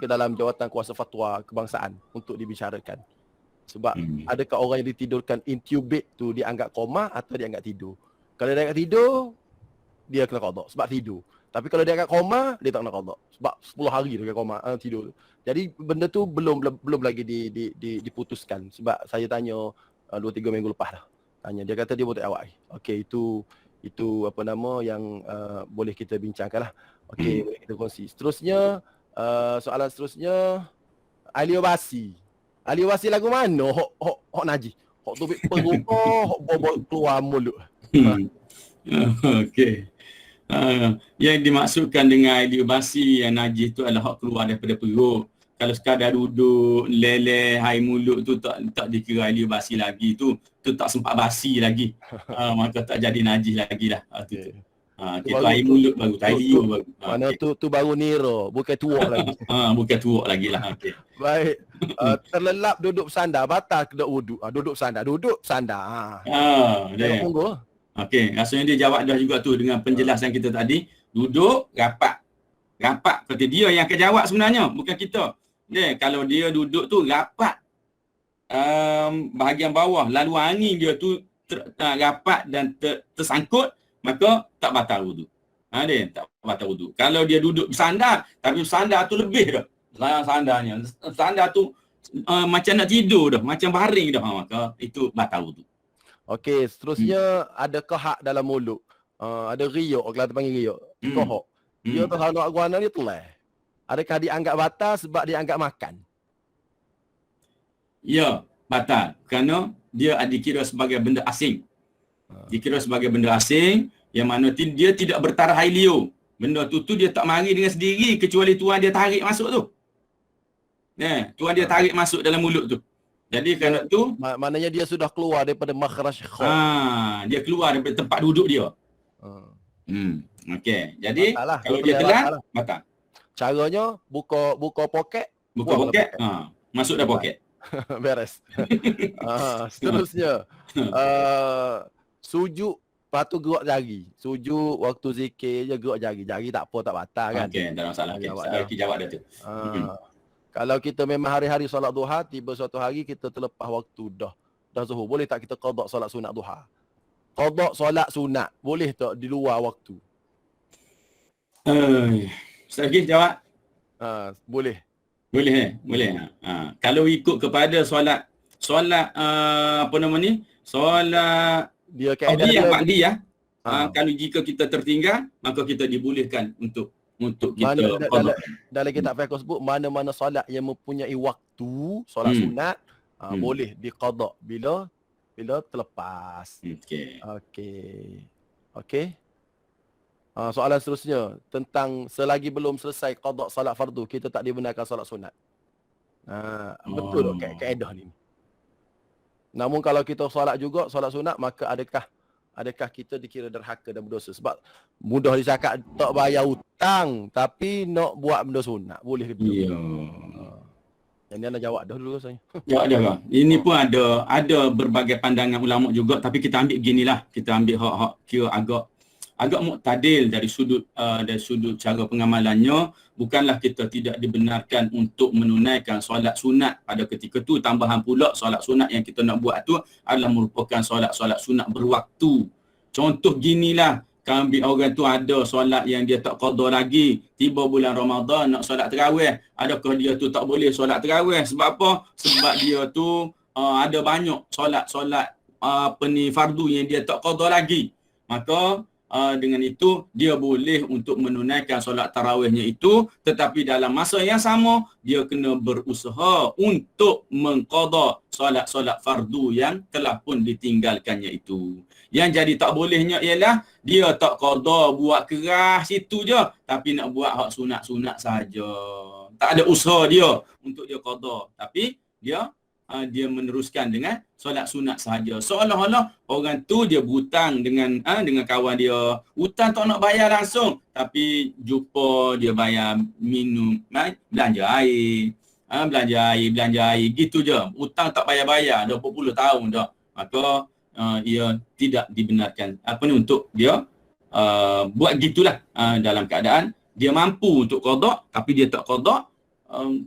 Ke dalam jawatan kuasa fatwa kebangsaan untuk dibicarakan. Sebab adakah orang yang ditidurkan intubate tu dianggap koma atau dianggap tidur. Kalau dia anggap tidur, dia kena qada sebab tidur. Tapi kalau dia anggap koma, dia tak kena qada sebab 10 hari dia koma tidur. Jadi benda tu belum lagi diputuskan. Sebab saya tanya 2-3 minggu lepas dah. Tanya, dia kata dia boleh awak. Okey, itu apa nama yang boleh kita bincangkanlah. Okey, boleh kita kongsi. Seterusnya soalan seterusnya, Alio Basi lagu mana? Hok najis. Hok tubik perut, hok bobot keluar mulut. Okey. Yang dimaksudkan dengan Alio Basi yang najis tu adalah hak keluar daripada perut. Kalau sekadar duduk leleh hai mulut tu tak dikira Alio Basi lagi, tu tak sempat basi lagi. Maka tak jadi najis lagi dah. Kita air mulut baru, air liur baru. Mana tu baru nira, bukan tuak lagi. Bukan tuak lagi lah. Okey. Baik. Terlelap duduk bersandar, batal ke wuduk? Duduk bersandar. Tunggu. Okey, rasanya dia jawab dah juga tu dengan penjelasan kita tadi. Duduk rapat. Kata dia yang akan jawab sebenarnya, bukan kita. Kalau dia duduk tu rapat, bahagian bawah lalu angin dia tu rapat dan tersangkut, maka tak batal wuduk. Tak batal wuduk. Kalau dia duduk bersandar, tapi bersandar tu lebih dah. Sandarnya. Sandar tu macam nak tidur dah, macam baring dah, maka itu batal wuduk. Okey, seterusnya ada kahak dalam mulut. Ada riuk, orang panggil riuk. Kohok. Dia tu nak guana dia telah. Adakah dianggap batal sebab dianggap makan? Ya, batal. Kerana dia dikira sebagai benda asing. Dikira sebagai benda asing yang mana dia tidak bertaraf air liur. Benda tu dia tak mari dengan sendiri kecuali tuan dia tarik masuk tu. Tuan dia tarik masuk dalam mulut tu. Jadi kerana tu maknanya dia sudah keluar daripada makhraj khaw. Dia keluar daripada tempat duduk dia. Okey. Jadi batal kalau dia telan batal. Caranya buka poket. Buka poket. Masuk dah poket. Beres. Seterusnya sujud Lepas tu gerak jari. Sujud waktu zikir je gerak jari. Jari tak apa, tak batal kan. Okey, tak ada masalah. Okey, Jawab saya dah. jawab dah tu. Kalau kita memang hari-hari solat duha, tiba suatu hari kita terlepas waktu dah zuhur. Boleh tak kita qada solat sunat duha? Qada solat sunat. Boleh tak di luar waktu? Ustaz Akif jawab. Boleh. Boleh. Kalau ikut kepada solat apa nama ni? Solat Dia Qabli kaedah yang dia, ba'di ya. Kalau jika kita tertinggal, maka kita dibolehkan untuk kita qada. dalam kitab fiqh sebut mana-mana solat yang mempunyai waktu, solat sunat, boleh diqada bila terlepas. Okey. Soalan seterusnya tentang selagi belum selesai qada solat fardu, kita tak dibenarkan solat sunat. Betul tak kaedah ni? Namun kalau kita solat juga, solat sunat, maka adakah kita dikira derhaka dan berdosa? Sebab mudah dicakap tak bayar hutang tapi nak buat benda sunat. Boleh ke tidak? Ya. Yang ni anda jawab dah dulu saya. Ya ada kan. Ini pun ada berbagai pandangan ulama juga, tapi kita ambil beginilah. Kita ambil hak kira agak muktadil dari sudut cara pengamalannya. Bukanlah kita tidak dibenarkan untuk menunaikan solat sunat pada ketika tu. Tambahan pula solat sunat yang kita nak buat tu adalah merupakan solat sunat berwaktu. Contoh ginilah, kami orang tu ada solat yang dia tak qada lagi. Tiba bulan Ramadan nak solat tarawih. Adakah dia tu tak boleh solat tarawih? Sebab apa? Sebab dia tu ada banyak solat fardu yang dia tak qada lagi. Maka dengan itu dia boleh untuk menunaikan solat tarawihnya itu, tetapi dalam masa yang sama dia kena berusaha untuk mengqada solat fardu yang telah pun ditinggalkannya itu. Yang jadi tak bolehnya ialah dia tak qada, buat keras itu je, tapi nak buat hak sunat-sunat saja. Tak ada usaha dia untuk dia qada, tapi dia meneruskan dengan solat sunat sahaja. Seolah-olah orang tu dia berhutang dengan kawan dia. Hutang tak nak bayar langsung, tapi jumpa dia bayar minum, belanja air, belanja air gitu je. Hutang tak bayar-bayar dah 40 tahun dah. Maka ia tidak dibenarkan untuk dia buat gitulah dalam keadaan dia mampu untuk qada, tapi dia tak qada,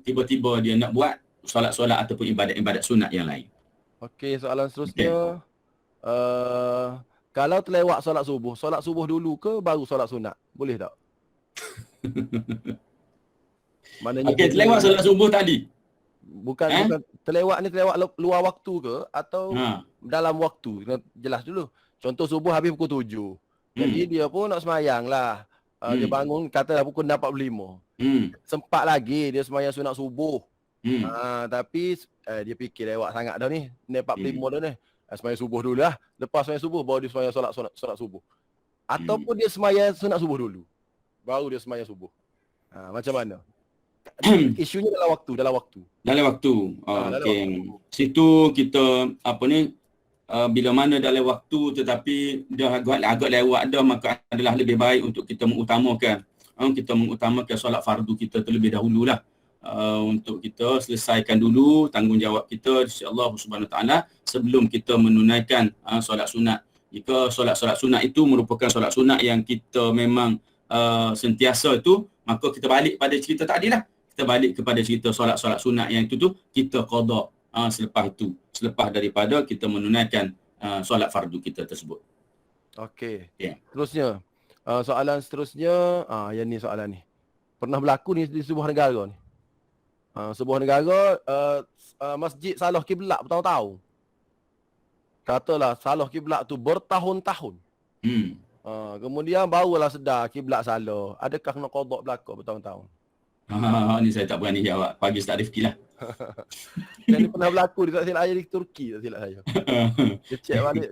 tiba-tiba dia nak buat solat-solat ataupun ibadat-ibadat sunat yang lain. Okey, soalan seterusnya. Kalau terlewat solat subuh dulu ke baru solat sunat? Boleh tak? Okey, terlewat solat subuh tadi. Bukan terlewat ni terlewat luar waktu ke atau dalam waktu? Jelas dulu. Contoh subuh habis pukul 7. Jadi dia pun nak semayang lah. Dia bangun katalah pukul 6.45. Sempat lagi dia semayang sunat subuh. Tapi dia fikir lewat sangat dah ni. 45 dah ni. Semayang subuh dulu lah. Lepas semayang subuh baru dia semayang solat subuh. Ataupun dia semayang sunat subuh dulu, baru dia semayang subuh. Macam mana? Isunya dalam waktu. Dalam waktu. Okey. Situ kita bila mana dalam waktu tetapi dah agak lewat dah, maka adalah lebih baik untuk kita mengutamakan solat fardu kita terlebih dahululah. Untuk kita selesaikan dulu tanggungjawab kita insya-Allah Subhanahu taala sebelum kita menunaikan solat sunat. Jika solat sunat itu merupakan solat sunat yang kita memang sentiasa tu, maka kita balik pada cerita tadi lah. Kita balik kepada cerita solat sunat yang itu tu kita qada selepas daripada kita menunaikan solat fardu kita tersebut. Okey. Terusnya soalan seterusnya, yang ni soalan ni. Pernah berlaku ni di sebuah negara ni. Sebuah negara masjid salah kiblat bertahun-tahun. Katalah salah kiblat tu bertahun-tahun. Kemudian barulah sedar kiblat salah. Adakah kena qada belaka bertahun-tahun? Ni saya tak berani jawab. Pagi Ustaz Rifki lah. Dan ni pernah berlaku di tak silap saya di Turki, tak silap saya. Dia check balik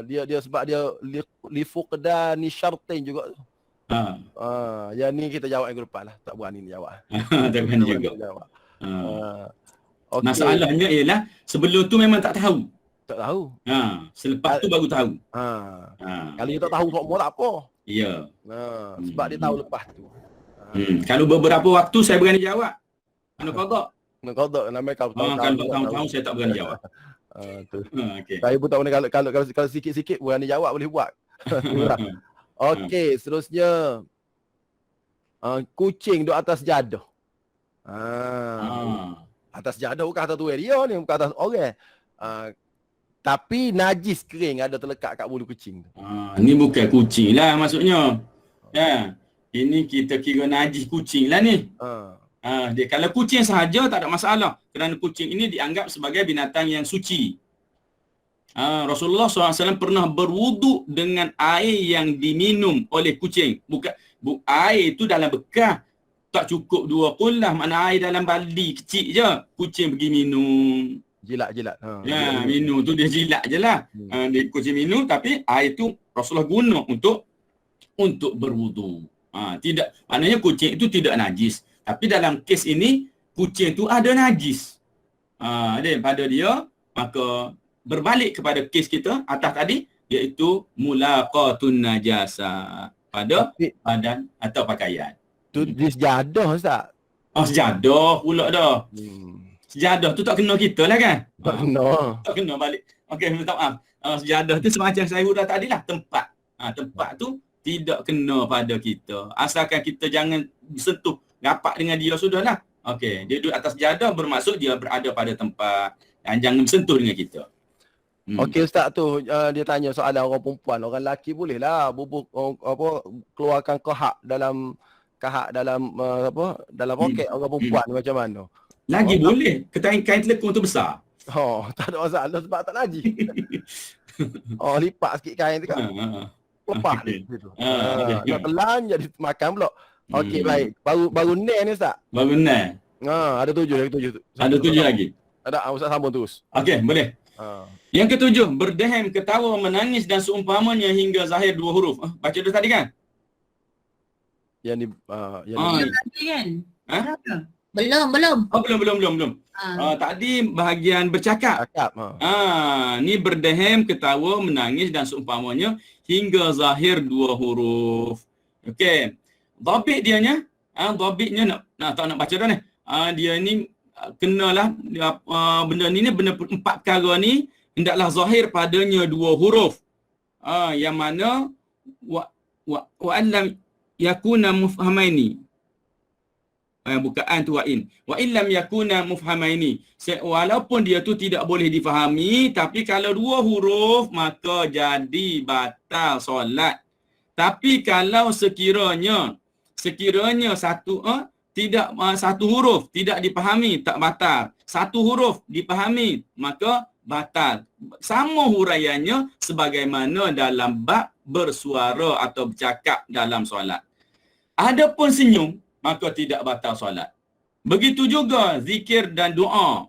dia sebab dia lifuqdani syartain juga. Yang ni kita jawab yang depan lah. Tak berani ni jawab. Tak berani juga. Okay. Masalahnya ialah sebelum tu memang tak tahu. Selepas tu baru tahu. Kalau dia tak tahu semua tak apa. Ya. Sebab dia tahu lepas tu. Kalau beberapa waktu saya berani jawab. Kena qada. Namanya kau tahu. Kalau tahun-tahun saya tak berani jawab. Tu. Okey. Saya pun tak boleh kalau sikit-sikit berani jawab boleh buat. Okey, seterusnya kucing duduk atas jadah. Atas jadah bukan atas tuai dia ni, bukan atas orang. Tapi najis kering ada terlekat kat bulu kucing tu. Ni bukan kucing lah maksudnya. Ya. Ini kita kira najis kucing lah ni. Dia kalau kucing sahaja tak ada masalah. Kerana kucing ini dianggap sebagai binatang yang suci. Rasulullah SAW pernah berwuduk dengan air yang diminum oleh kucing. Air itu dalam bekas. Tak cukup 2 kullah. Mana air dalam baldi kecil je. Kucing pergi minum. Jilat-jilat. Minum tu dia jilat je lah. Dia kucing minum tapi air tu Rasulullah guna untuk berwuduk. Tidak, maknanya kucing itu tidak najis. Tapi dalam kes ini, kucing tu ada najis. Daripada dia, maka berbalik kepada kes kita atas tadi, iaitu mulaqatun najasa pada badan atau pakaian. Tu di sejadah Ustaz. Sejadah pula dah. Sejadah tu tak kena kita lah kan? Tak kena. Tak kena balik. Okey, minta maaf. Sejadah tu semacam saya udah tadi lah, tempat. Tempat tu tidak kena pada kita. Asalkan kita jangan sentuh rapat dengan dia sudahlah. Okey, dia duduk atas sejadah bermaksud dia berada pada tempat dan jangan bersentuh dengan kita. Okey Ustaz tu dia tanya soalan orang perempuan, orang lelaki bolehlah keluarkan kahak dalam dalam poket orang perempuan macam mana? Lagi boleh. Kain telekung tu besar. Tak ada masalah sebab tak najis. Lipat sikit kain tu kan. Lepas gitu. Nak telan jadi makan pula. Okey baik. Baru ni Ustaz. Baru ni. Ada 7 lagi. Ada 7 lagi. Ada Ustaz sambung terus. Okey, boleh. Yang ke-7, berdehem, ketawa, menangis dan seumpamanya hingga zahir 2 huruf. Baca dulu tadi kan? Yang ni kan? Belum. Belum. Tadi bahagian bercakap. Ni berdehem, ketawa, menangis dan seumpamanya hingga zahir 2 huruf. Okey. Dhabitnya tak nak baca dah ni. Dia ni kenalah benda ni benda 4 perkara ni hendaklah zahir padanya 2 huruf. Yang mana wa lam yakuna mufhamaini. Bukaan tu wa'in. Wa illam yakuna mufhamaini. Walaupun dia tu tidak boleh difahami, tapi kalau 2 huruf maka jadi batal solat. Tapi kalau sekiranya satu huruf tidak dipahami, tak batal. 1 huruf dipahami, maka batal. Sama huraiannya sebagaimana dalam bab bersuara atau bercakap dalam solat. Adapun senyum, maka tidak batal solat. Begitu juga zikir dan doa.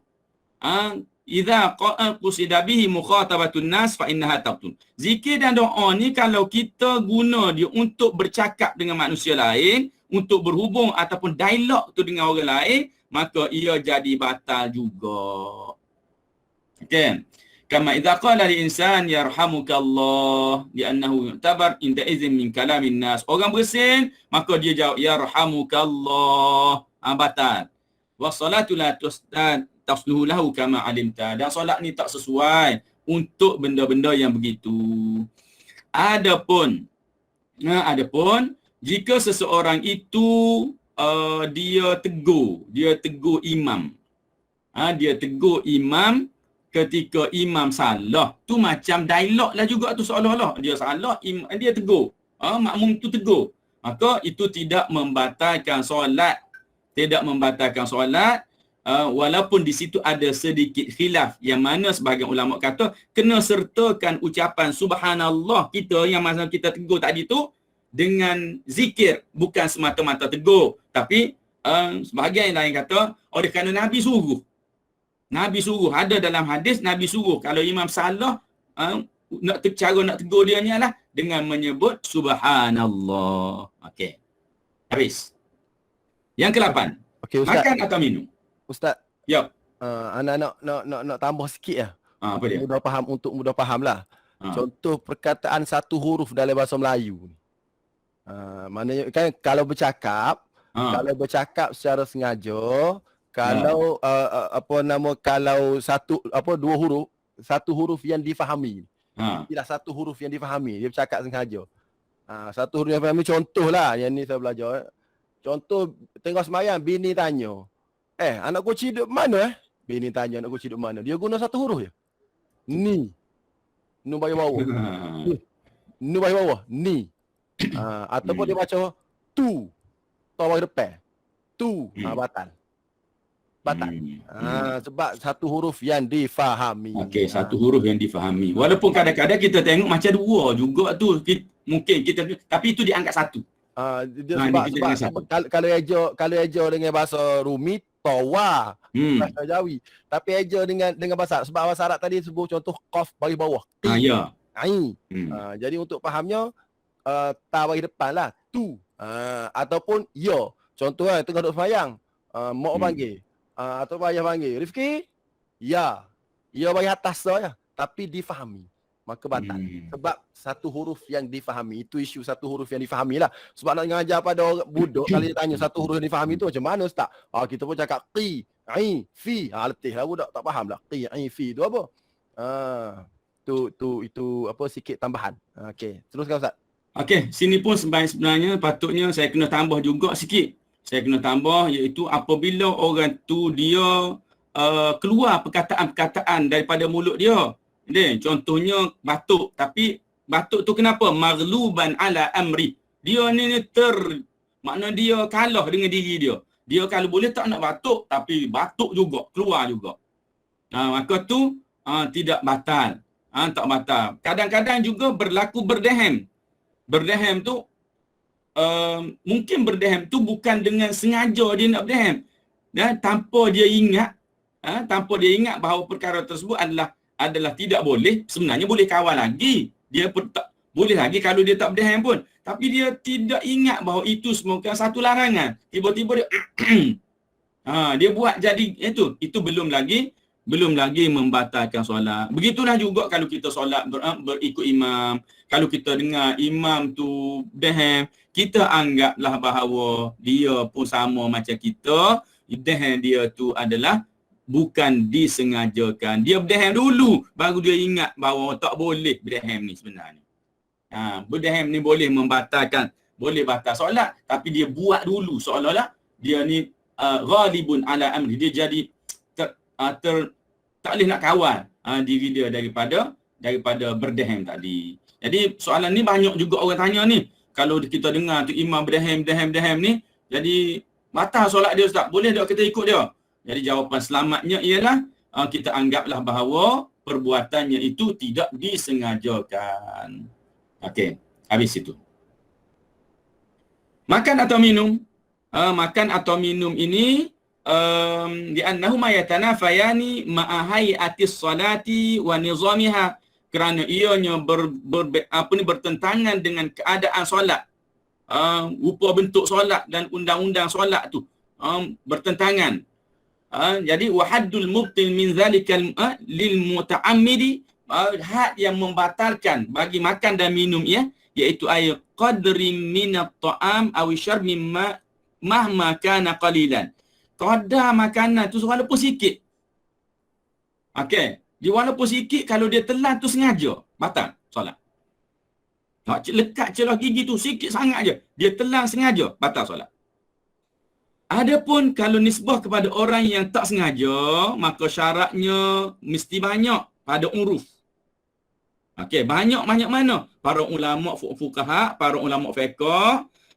Idza qusida bihi mukhatabatun nas fa innaha tabtun. Zikir dan doa ni kalau kita guna dia untuk bercakap dengan manusia lain, untuk berhubung ataupun dialog tu dengan orang lain, maka ia jadi batal juga. Okey. Kama idza qala lil insan yarhamukallah li'annahu yu'tabar inda izin min kalamin nas. Orang bersin, maka dia jawab yarhamukallah. Batal. Wa salatu la tasluhu lahu kama alimta. Dan solat ni tak sesuai untuk benda-benda yang begitu. Adapun jika seseorang itu dia tegur imam. Dia tegur imam ketika imam salah. Tu macam dialog lah juga tu, seolah-olah dia salah, dia tegur. Makmum tu tegur. Maka itu tidak membatalkan solat. Walaupun di situ ada sedikit khilaf yang mana sebahagian ulama kata kena sertakan ucapan subhanallah kita yang masa kita tegur tadi tu dengan zikir, bukan semata-mata tegur. Tapi sebahagian yang lain kata oleh kerana Nabi suruh, ada dalam hadis Nabi suruh kalau imam salah cara nak tegur dia ni adalah dengan menyebut subhanallah. Okey, habis. Yang ke-8, makan atau minum. Ustaz. Ya. Anak nak tambah sikit lah. Apa dia? Mudah faham lah. Contoh perkataan 1 huruf dalam bahasa Melayu. Maknanya kan kalau bercakap secara sengaja, kalau kalau 2 huruf satu huruf yang difahami. Ha. Ialah satu huruf yang difahami. Dia bercakap sengaja. Satu huruf yang difahami, contohlah yang ni saya belajar. Contoh tengok semayang, bini tanya, anak kucing duduk mana Bini tanya anak kucing duduk mana. Dia guna satu huruf je. Ni. Nu bagi bawah. Nu bagi bawah. Ni. Ataupun dia baca tu. Tu bagi depan. Tu. Batal. Sebab satu huruf yang difahami. Okey, satu huruf yang difahami. Walaupun kadang-kadang kita tengok macam dua juga tu. Mungkin kita, tapi itu diangkat satu. Sebab kalau eja dengan bahasa Rumi, tawa. Bahasa Jawi. Tapi eja dengan bahasa Arab. Sebab bahasa Arab tadi sebut contoh qaf bagi bawah. Ya. Jadi untuk fahamnya, ta bagi depan lah. Tu. Ataupun ya. Contoh kan, tengah duduk semayang. Mak panggil. Atau ayah panggil, Rifki, ya. Ya bagi atas saja. Tapi difahami. Maka batal. Sebab satu huruf yang difahami. Itu isu satu huruf yang difahami lah. Sebab nak mengajar pada orang budak, kalau dia tanya satu huruf yang difahami tu macam mana Ustaz? Kita pun cakap qi, ai, fi. Letih lah budak tak faham lah. Qi, ai, fi tu apa? Itu apa sikit tambahan. Okey, teruskan Ustaz. Okey, sini pun sebenarnya patutnya saya kena tambah juga sikit. Saya kena tambah iaitu apabila orang tu dia keluar perkataan-perkataan daripada mulut dia. Contohnya batuk, tapi batuk tu kenapa? Maghluban ala amri. Dia ni makna dia kalah dengan diri dia. Dia kalau boleh tak nak batuk, tapi batuk juga, keluar juga. Maka tu tidak batal. Tak batal. Kadang-kadang juga berlaku berdehem. Berdehem tu mungkin berdehem tu bukan dengan sengaja dia nak berdehem. Dan tanpa dia ingat bahawa perkara tersebut adalah tidak boleh, sebenarnya boleh kawal lagi. Dia tak boleh lagi kalau dia tak berdehem pun. Tapi dia tidak ingat bahawa itu semuanya satu larangan. Tiba-tiba dia dia buat jadi itu belum lagi membatalkan solat. Begitulah juga kalau kita solat berikut imam. Kalau kita dengar imam tu berdehem, kita anggaplah bahawa dia pun sama macam kita. Berdehem dia tu adalah bukan disengajakan. Dia berdehem dulu baru dia ingat bahawa tak boleh berdehem ni sebenarnya. Berdehem ni boleh membatalkan, boleh batal solat, tapi dia buat dulu seolah-olah dia ni ghalibun ala amri. Dia jadi tak boleh nak kawal diri dia daripada berdehem tadi. Jadi soalan ni banyak juga orang tanya ni. Kalau kita dengar tu imam berdehem ni, jadi batal solat dia Ustaz. Boleh tak kita ikut dia? Jadi jawapan selamatnya ialah kita anggaplah bahawa perbuatannya itu tidak disengajakan. Okey, habis itu. Makan atau minum? Makan atau minum ini li'annahuma yatanafayani ma'a hay'atis salati wa nizamiha, kerana ianya bertentangan dengan keadaan solat. Rupa bentuk solat dan undang-undang solat tu bertentangan. Jadi wahaddul mubtil min zalikal lil muta'ammidi, had yang membatalkan bagi makan dan minum iaitu ay qadri min at-ta'am aw syarb mimma mahma kana qalilan. Kadar makanan tu walaupun sikit. Okey, dia walaupun sikit, kalau dia telan tu sengaja, batal solat. Lekat celah gigi tu sikit sangat je, dia telan sengaja, batal solat. Adapun kalau nisbah kepada orang yang tak sengaja, maka syaratnya mesti banyak pada uruf. Okey, banyak mana? Para ulama fuqaha, para ulama fiqh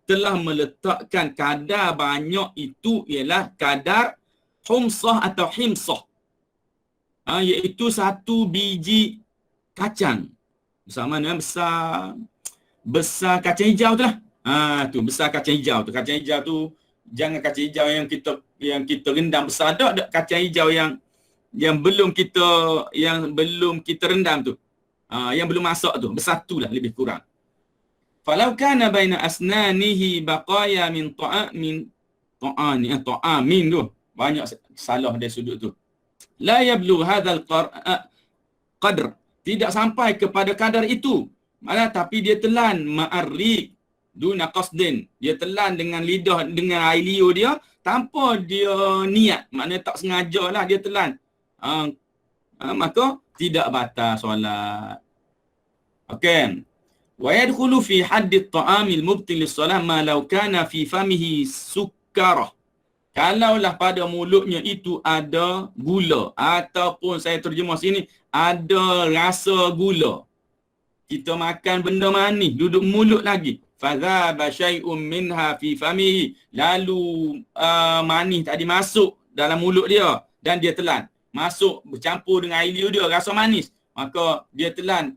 telah meletakkan kadar banyak itu ialah kadar humsah atau himsah. Iaitu satu biji kacang. Bersama dengan besar kacang hijau tu lah. Tu besar kacang hijau tu. Kacang hijau tu jangan kacang hijau yang kita rendam besar, ada kacang hijau yang belum kita rendam tu. Yang belum masak tu, besar tu lah lebih kurang. Falau kana baina asnanihi baqaya min ta'amin tu. Banyak salah dari sudut tu. La yablugh hadzal qadr. Tidak sampai kepada kadar itu. Malah tapi dia telan ma'arri duna qasdin. Dia telan dengan lidah, dengan air liur dia tanpa dia niat. Maknanya tak sengajalah dia telan. maka tidak batal solat. Okey. Wa yadkhulu fi hadd at-ta'amil mubtil lis-salah ma law kana fi famihi sukkarah. Kalaulah pada mulutnya itu ada gula, ataupun saya terjemah sini ada rasa gula. Kita makan benda manis duduk mulut lagi. Fadhaba syai'un minha fi famihi. Lalu manis tadi masuk dalam mulut dia dan dia telan. Masuk bercampur dengan air liur dia rasa manis. Maka dia telan.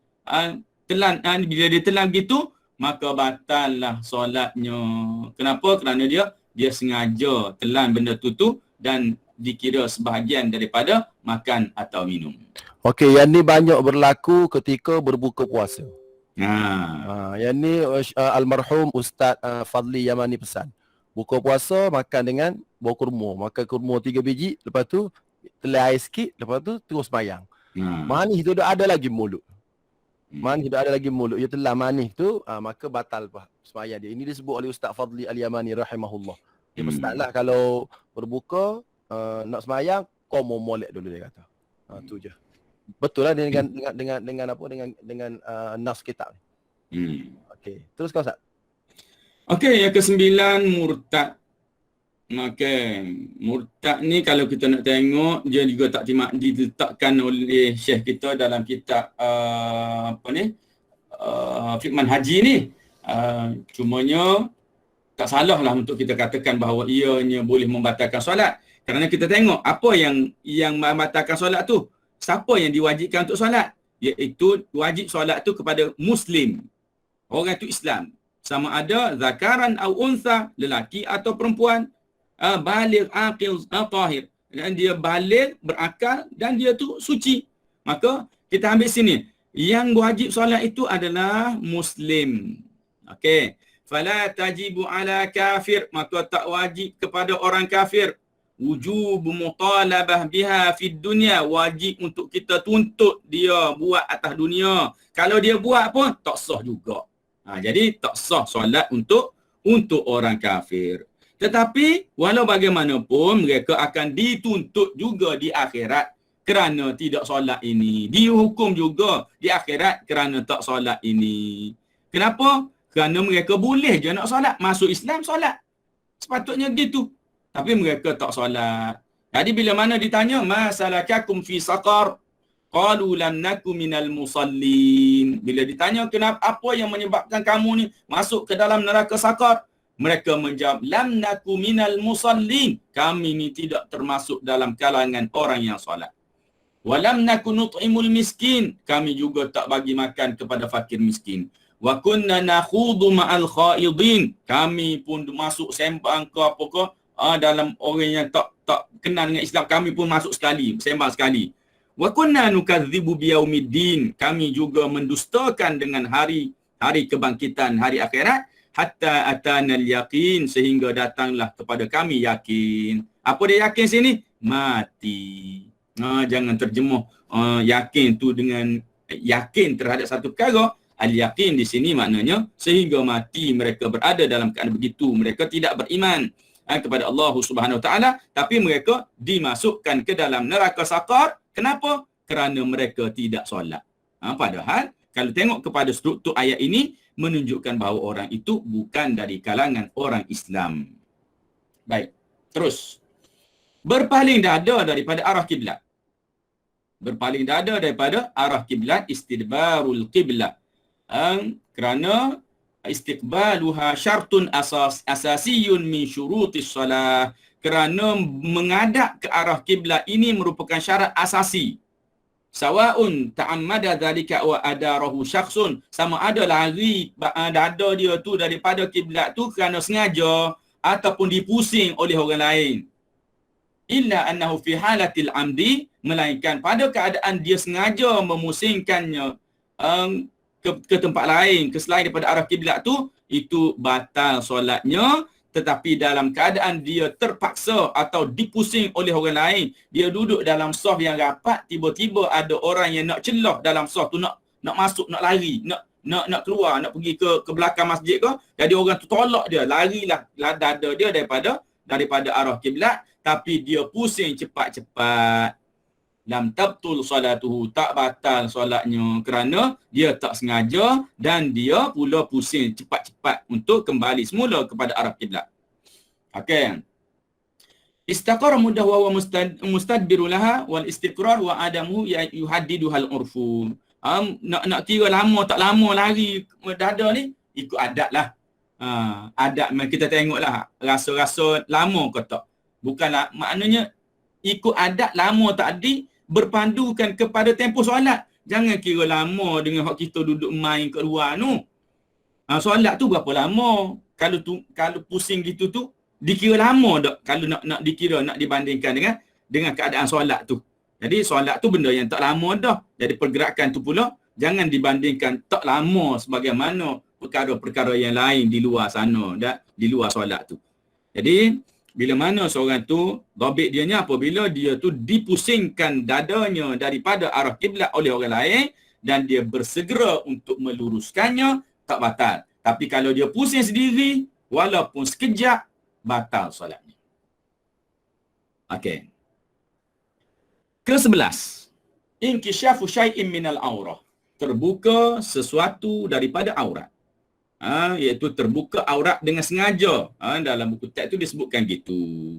Bila dia telan begitu, maka batallah solatnya. Kenapa? Kerana dia sengaja telan benda tu dan dikira sebahagian daripada makan atau minum. Okey, yang ni banyak berlaku ketika berbuka puasa. Yang ni almarhum Ustaz Fadli Yamani pesan. Buka puasa makan dengan bau kurma. Makan kurma 3 biji, lepas tu telan air sikit, lepas tu terus sembahyang. Manis tu dah ada lagi mulut. Manis dah ada lagi mulut. Dia telan manis tu, maka batal sembahyang dia. Ini disebut oleh Ustaz Fadli Al-Yamani rahimahullah. Dia mestilah kalau berbuka nak sembahyang, kau mau molek dulu dia kata. Tu je. Betul lah dengan apa dengan nas kitab ni. Okey, teruskan Ustaz. Okey, yang ke-9 murtad. Okey, murtad ni kalau kita nak tengok dia juga diletakkan oleh Syekh kita dalam kitab Fiqh Haji ni. Cumanya tak salah lah untuk kita katakan bahawa ianya boleh membatalkan solat. Kerana kita tengok apa yang membatalkan solat tu. Siapa yang diwajibkan untuk solat? Iaitu wajib solat tu kepada Muslim. Orang itu Islam. Sama ada zakaran atau untha, lelaki atau perempuan. Baligh, aqil, tahir. Dan dia baligh, berakal dan dia tu suci. Maka kita ambil sini. Yang wajib solat itu adalah Muslim. Okey. Fala tajibu ala kafir. Maka tak wajib kepada orang kafir. Wujub mutalabah biha fid dunya, wajib untuk kita tuntut dia buat atas dunia. Kalau dia buat pun tak sah juga. Jadi tak sah solat untuk orang kafir. Tetapi walau bagaimanapun mereka akan dituntut juga di akhirat kerana tidak solat ini. Dihukum juga di akhirat kerana tak solat ini. Kenapa? Kerana mereka boleh je nak solat, masuk Islam solat. Sepatutnya gitu. Tapi mereka tak solat. Jadi bila mana ditanya, ma salakakum fi saqar? Qalu lam naku minal musallin. Bila ditanya kenapa, apa yang menyebabkan kamu ni masuk ke dalam neraka saqar? Mereka menjawab, lam naku minal musallin. Kami ni tidak termasuk dalam kalangan orang yang solat. Wa lam naku nut'imul miskin. Kami juga tak bagi makan kepada fakir miskin. Wa kunna nakhudu ma'al khaidin. Kami pun masuk sembang ke apa ke, dalam orang yang tak kenal dengan Islam, kami pun masuk sekali, sembang sekali. Wa kunna nukadzibu biyaumiddin. Kami juga mendustakan dengan hari kebangkitan, hari akhirat, hatta atanal yaqin, sehingga datanglah kepada kami yakin. Apa dia yakin sini? Mati. Jangan terjemuh yakin tu dengan yakin terhadap satu perkara. Al-yaqin di sini maknanya sehingga mati mereka berada dalam keadaan begitu. Mereka tidak beriman kepada Allah Subhanahu Wa Taala, tapi mereka dimasukkan ke dalam neraka saqar. Kenapa? Kerana mereka tidak solat. Padahal kalau tengok kepada struktur ayat ini menunjukkan bahawa orang itu bukan dari kalangan orang Islam. Baik, terus. Berpaling dada daripada arah kiblat. Berpaling dada daripada arah kiblat, istidbarul qiblah. Kerana istiqbaluha syartun asasiyun min syurutis salah. Kerana menghadap ke arah kiblat ini merupakan syarat asasi. Sawa'un ta'ammada dhalika wa adarahu syakhsun. Sama ada lari dada dia tu daripada kiblat tu kerana sengaja ataupun dipusing oleh orang lain. Illa annahu fi halatil amdi, melainkan pada keadaan dia sengaja memusingkannya ke tempat lain, ke selain daripada arah kiblat tu, itu batal solatnya. Tetapi dalam keadaan dia terpaksa atau dipusing oleh orang lain, dia duduk dalam saf yang rapat, tiba-tiba ada orang yang nak celah dalam saf tu, nak masuk, nak lari, nak keluar, nak pergi ke belakang masjid ke. Jadi orang tu tolak dia, larilah dada dia daripada arah kiblat, tapi dia pusing cepat-cepat. lam tabtul salatuhu, tak batal solatnya kerana dia tak sengaja dan dia pula pusing cepat-cepat untuk kembali semula kepada arah kiblat. Okey. Istaqara mudah wa mustadbiru laha wal istiqrar wa adamu yuhaddidu hal urfu. Nak kira lama tak lama lari dada ni ikut adat lah. Adat kita tengoklah rasa-rasa lama ke tak. Bukanlah maknanya ikut adat lama tadi berpandukan kepada tempoh solat. Jangan kira lama dengan hak kita duduk main kat luar tu. Solat tu berapa lama? Kalau pusing gitu tu dikira lama tak kalau nak dikira, nak dibandingkan dengan keadaan solat tu. Jadi solat tu benda yang tak lama dah. Jadi pergerakan tu pula jangan dibandingkan tak lama sebagaimana perkara-perkara yang lain di luar sana, di luar solat tu. Jadi bila mana seorang tu, dhabit dia ni apabila dia tu dipusingkan dadanya daripada arah kiblat oleh orang lain dan dia bersegera untuk meluruskannya, tak batal. Tapi kalau dia pusing sendiri, walaupun sekejap, batal solatnya. Okey. Ke-11. Inkishafu syai'in minal aurah. Terbuka sesuatu daripada aurat. Iaitu terbuka aurat dengan sengaja. Dalam buku teks tu disebutkan gitu.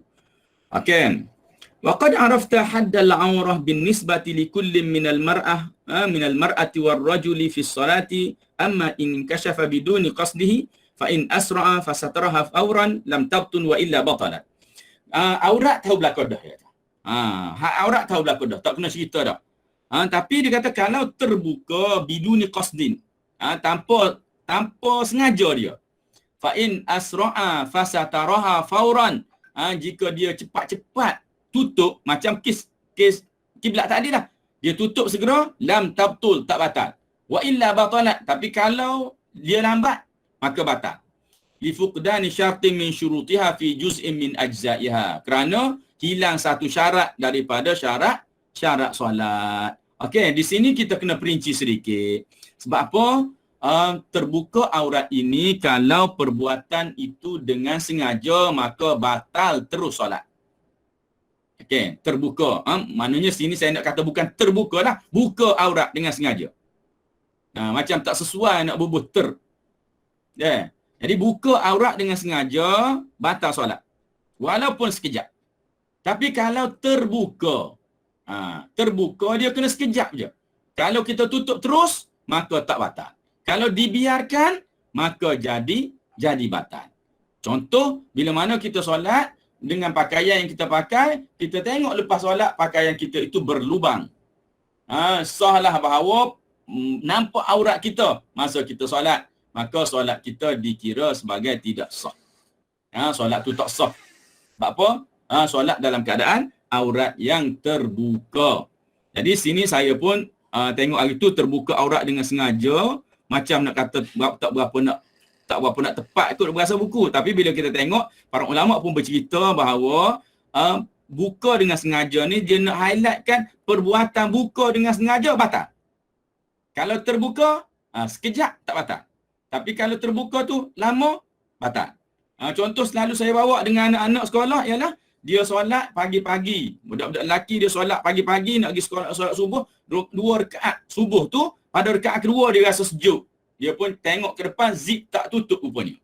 Okey. Wa qad arafta haddal aurah bin nisbati li kullin minal mar'ati war rajuli fi sholati amma in kashafa biduni qasdihi fa in asra'a fa sataraha fawran lam tabtun wa illa batalat. Aurat tahu berlaku dah ya. Aurat tahu berlaku dah, tak kena cerita dah. Tapi dia kata kalau terbuka biduni qasdin, tanpa sengaja dia. Fa in asra'a fasataraha fauran. Jika dia cepat-cepat tutup macam kes kiblat tadi lah. Dia tutup segera, lam tabtul, tak batal. Wa illa batalat, tapi kalau dia lambat maka batal. Li fuqdani syartin min syurutiha fi juz'in min ajza'iha. Kerana hilang satu syarat daripada syarat solat. Okey, di sini kita kena perinci sedikit. Sebab apa? Terbuka aurat ini kalau perbuatan itu dengan sengaja maka batal terus solat. Okey, terbuka. Maknanya sini saya nak kata bukan terbuka lah, buka aurat dengan sengaja. Macam tak sesuai nak bubuh Yeah. Jadi buka aurat dengan sengaja batal solat. Walaupun sekejap. Tapi kalau terbuka, terbuka dia kena sekejap je. Kalau kita tutup terus, maka tak batal. Kalau dibiarkan, maka jadi batal. Contoh, bila mana kita solat dengan pakaian yang kita pakai, kita tengok lepas solat pakaian kita itu berlubang. Sahlah bahawa nampak aurat kita masa kita solat, maka solat kita dikira sebagai tidak sah. Solat tu tak sah. Sebab apa? Solat dalam keadaan aurat yang terbuka. Jadi sini saya pun tengok hari tu terbuka aurat dengan sengaja, macam nak kata tak berapa nak tepat ikut bahasa buku. Tapi bila kita tengok, para ulama pun bercerita bahawa buka dengan sengaja ni dia nak highlightkan perbuatan buka dengan sengaja batal. Kalau terbuka sekejap tak batal. Tapi kalau terbuka tu lama batal. Contoh selalu saya bawa dengan anak-anak sekolah ialah dia solat pagi-pagi. Budak-budak lelaki dia solat pagi-pagi nak pergi sekolah solat subuh, 2 rakaat subuh tu, pada rakaat kedua dia rasa sejuk. Dia pun tengok ke depan, zip tak tutup rupanya.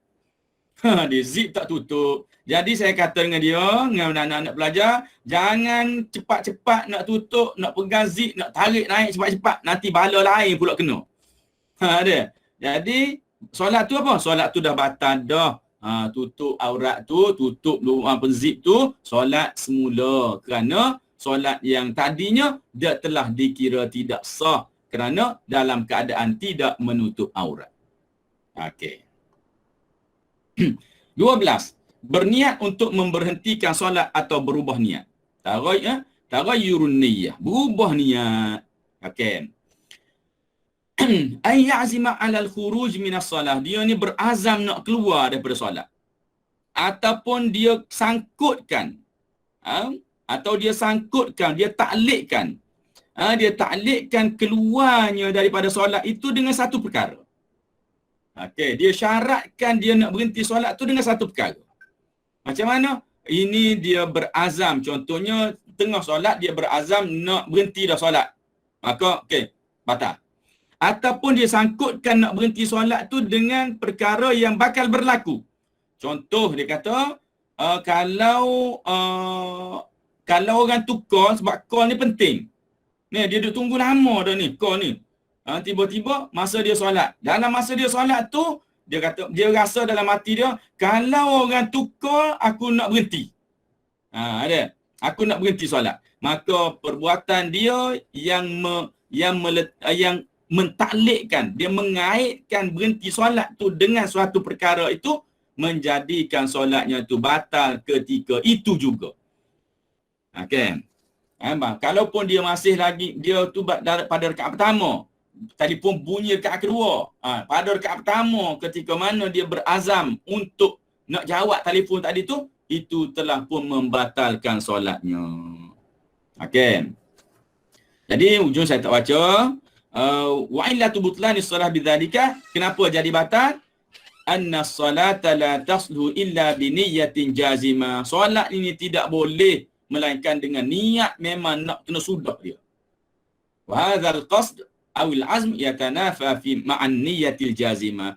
Dia zip tak tutup. Jadi saya kata dengan dia, dengan anak-anak pelajar, jangan cepat-cepat nak tutup, nak pegang zip, nak tarik naik cepat-cepat, nanti bala lain pula kena. Dia. Jadi solat tu apa? Solat tu dah batal dah. Tutup aurat tu, tutup zip tu, solat semula. Kerana solat yang tadinya dia telah dikira tidak sah kerana dalam keadaan tidak menutup aurat. Okey. 12. Berniat untuk memberhentikan solat atau berubah niat. Taghayyurun niyyah. Berubah niat. Okey. Ay ya'zima 'alal khuruj minas solah. Dia ni berazam nak keluar daripada solat. Ataupun dia sangkutkan. Atau dia sangkutkan, dia taklikkan. Dia taklikkan keluarnya daripada solat itu dengan satu perkara. Okey, dia syaratkan dia nak berhenti solat tu dengan satu perkara. Macam mana? Ini dia berazam. Contohnya tengah solat dia berazam nak berhenti dah solat, maka okey, batal. Ataupun dia sangkutkan nak berhenti solat tu dengan perkara yang bakal berlaku. Contoh dia kata kalau orang tu call, sebab call ni penting. Ni dia duduk tunggu lama dah ni call ni. Tiba-tiba masa dia solat. Dalam masa dia solat tu dia kata, dia rasa dalam hati dia, kalau orang tu call aku nak berhenti. Ada. Aku nak berhenti solat. Maka perbuatan dia yang mentaklikkan, dia mengaitkan berhenti solat tu dengan suatu perkara itu, menjadikan solatnya tu batal ketika itu juga. Okey. Kalaupun dia masih lagi, dia tu pada rakaat pertama, telefon bunyi rakaat kedua. Pada rakaat pertama ketika mana dia berazam untuk nak jawab telefon tadi tu, itu telah pun membatalkan solatnya. Okey. Jadi ujung saya tak baca. Wa illatu butlani shalah bidzalika, kenapa jadi batal? Anna salata la taslu illa bi niyyatin jazima. Solat ini tidak boleh melainkan dengan niat memang nak kena sudah dia. Wa hadzal qasd aw al azm yatanafa fi ma'an niyyatil jazima.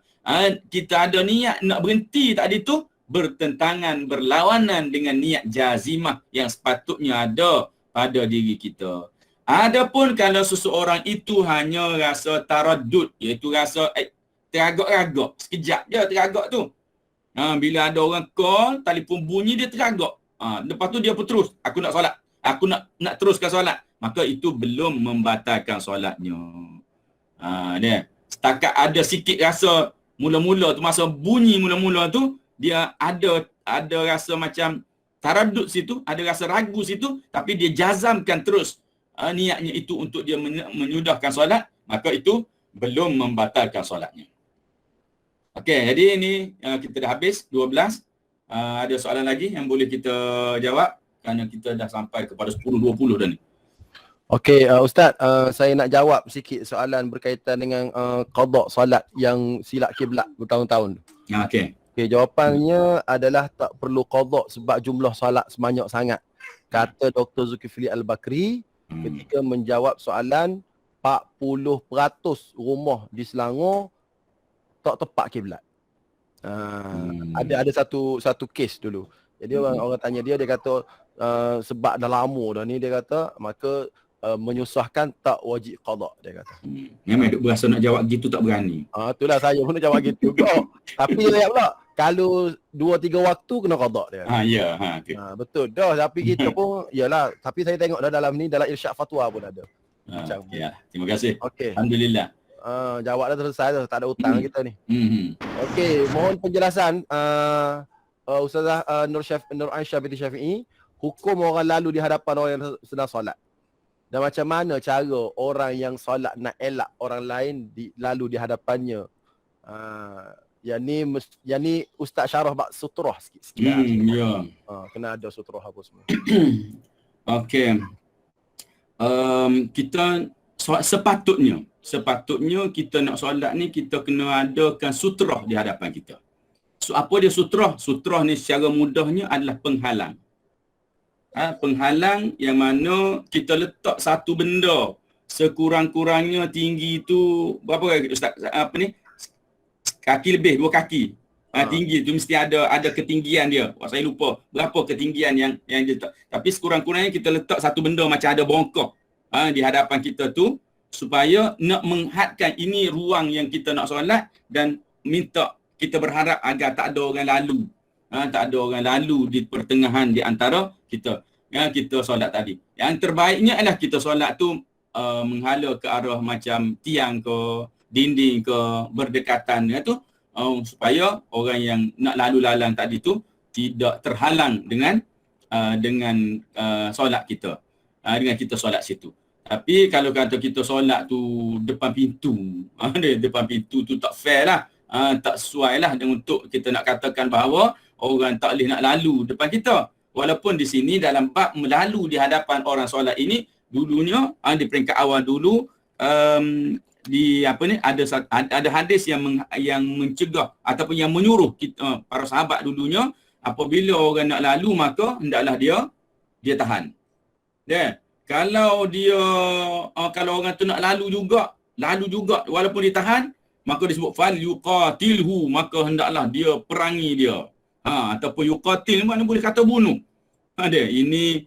Kita ada niat nak berhenti tadi tu bertentangan, berlawanan dengan niat jazimah yang sepatutnya ada pada diri kita. Adapun kalau seseorang itu hanya rasa taraddud, iaitu rasa teragak-ragak, sekejap je teragak tu. Bila ada orang call, telefon bunyi, dia teragak. Lepas tu dia pun terus, aku nak solat, aku nak teruskan solat. Maka itu belum membatalkan solatnya. Dia setakat ada sikit rasa mula-mula tu, masa bunyi mula-mula tu, dia ada rasa macam taraddud situ, ada rasa ragu situ, tapi dia jazamkan terus niatnya itu untuk dia menyudahkan solat, maka itu belum membatalkan solatnya. Okey, jadi ini kita dah habis 12. Ada soalan lagi yang boleh kita jawab kerana kita dah sampai kepada 10.20 dah ni. Okey, Ustaz, saya nak jawab sikit soalan berkaitan dengan qada solat yang silap kiblat bertahun-tahun. Okey. Okey, jawapannya adalah tak perlu qada sebab jumlah solat sebanyak sangat. Kata Dr. Zulkifli Al-Bakri ketika menjawab soalan 40% rumah di Selangor tak tepat kiblat. Ada satu kes dulu. Jadi orang tanya dia kata sebab dah lama dah ni, dia kata maka menyusahkan tak wajib qada, dia kata. Memang duk berasa nak jawab gitu tak berani. Itulah saya pun nak jawab gitu juga. Tapi dia pula kalau 2-3 waktu kena qada dia. Ya, okey. Betul dah, tapi kita pun yalah, tapi saya tengok dah dalam ni, dalam irsyad fatwa pun ada. Macam ya, terima kasih. Okey. Alhamdulillah. Jawab dah selesai dah, tak ada hutang kita ni. Okey, mohon penjelasan Ustazah Nur Aisyah binti Syafi'i, hukum orang lalu di hadapan orang yang sedang solat. Dan macam mana cara orang yang solat nak elak orang lain lalu di hadapannya. Yang ni Ustaz syarah bab sutrah sikit. Ya. Kena ada sutrah apa semua. Okey. Kita sepatutnya kita nak solat ni kita kena adakan sutrah di hadapan kita. So, apa dia sutrah? Sutrah ni secara mudahnya adalah penghalang. Penghalang yang mana kita letak satu benda sekurang-kurangnya tinggi tu berapa Ustaz? Kaki lebih, 2 kaki. Tinggi tu mesti ada ketinggian dia. Saya lupa berapa ketinggian yang dia letak. Tapi sekurang-kurangnya kita letak satu benda macam ada bongkok di hadapan kita tu, supaya nak menghadkan ini ruang yang kita nak solat, dan minta kita berharap agar tak ada orang lalu. Tak ada orang lalu di pertengahan di antara kita. Kita solat tadi. Yang terbaiknya adalah kita solat tu menghala ke arah macam tiang ke, dinding ke, berdekatan tu, supaya orang yang nak lalu lalang tadi tu tidak terhalang dengan solat kita. Dengan kita solat situ. Tapi kalau kata kita solat tu depan pintu, depan pintu tu tak fair lah. Tak sesuai lah untuk kita nak katakan bahawa orang tak boleh nak lalu depan kita. Walaupun di sini dalam bab melalu di hadapan orang solat ini, dulunya di peringkat awal dulu ada hadis yang mencegah ataupun yang menyuruh kita, para sahabat dulunya, apabila orang nak lalu maka hendaklah dia tahan. Kalau dia kalau orang tu nak lalu juga walaupun ditahan, maka disebut fal yuqatilhu, maka hendaklah dia perangi dia. Ataupun yuqatil mana boleh kata bunuh. Ini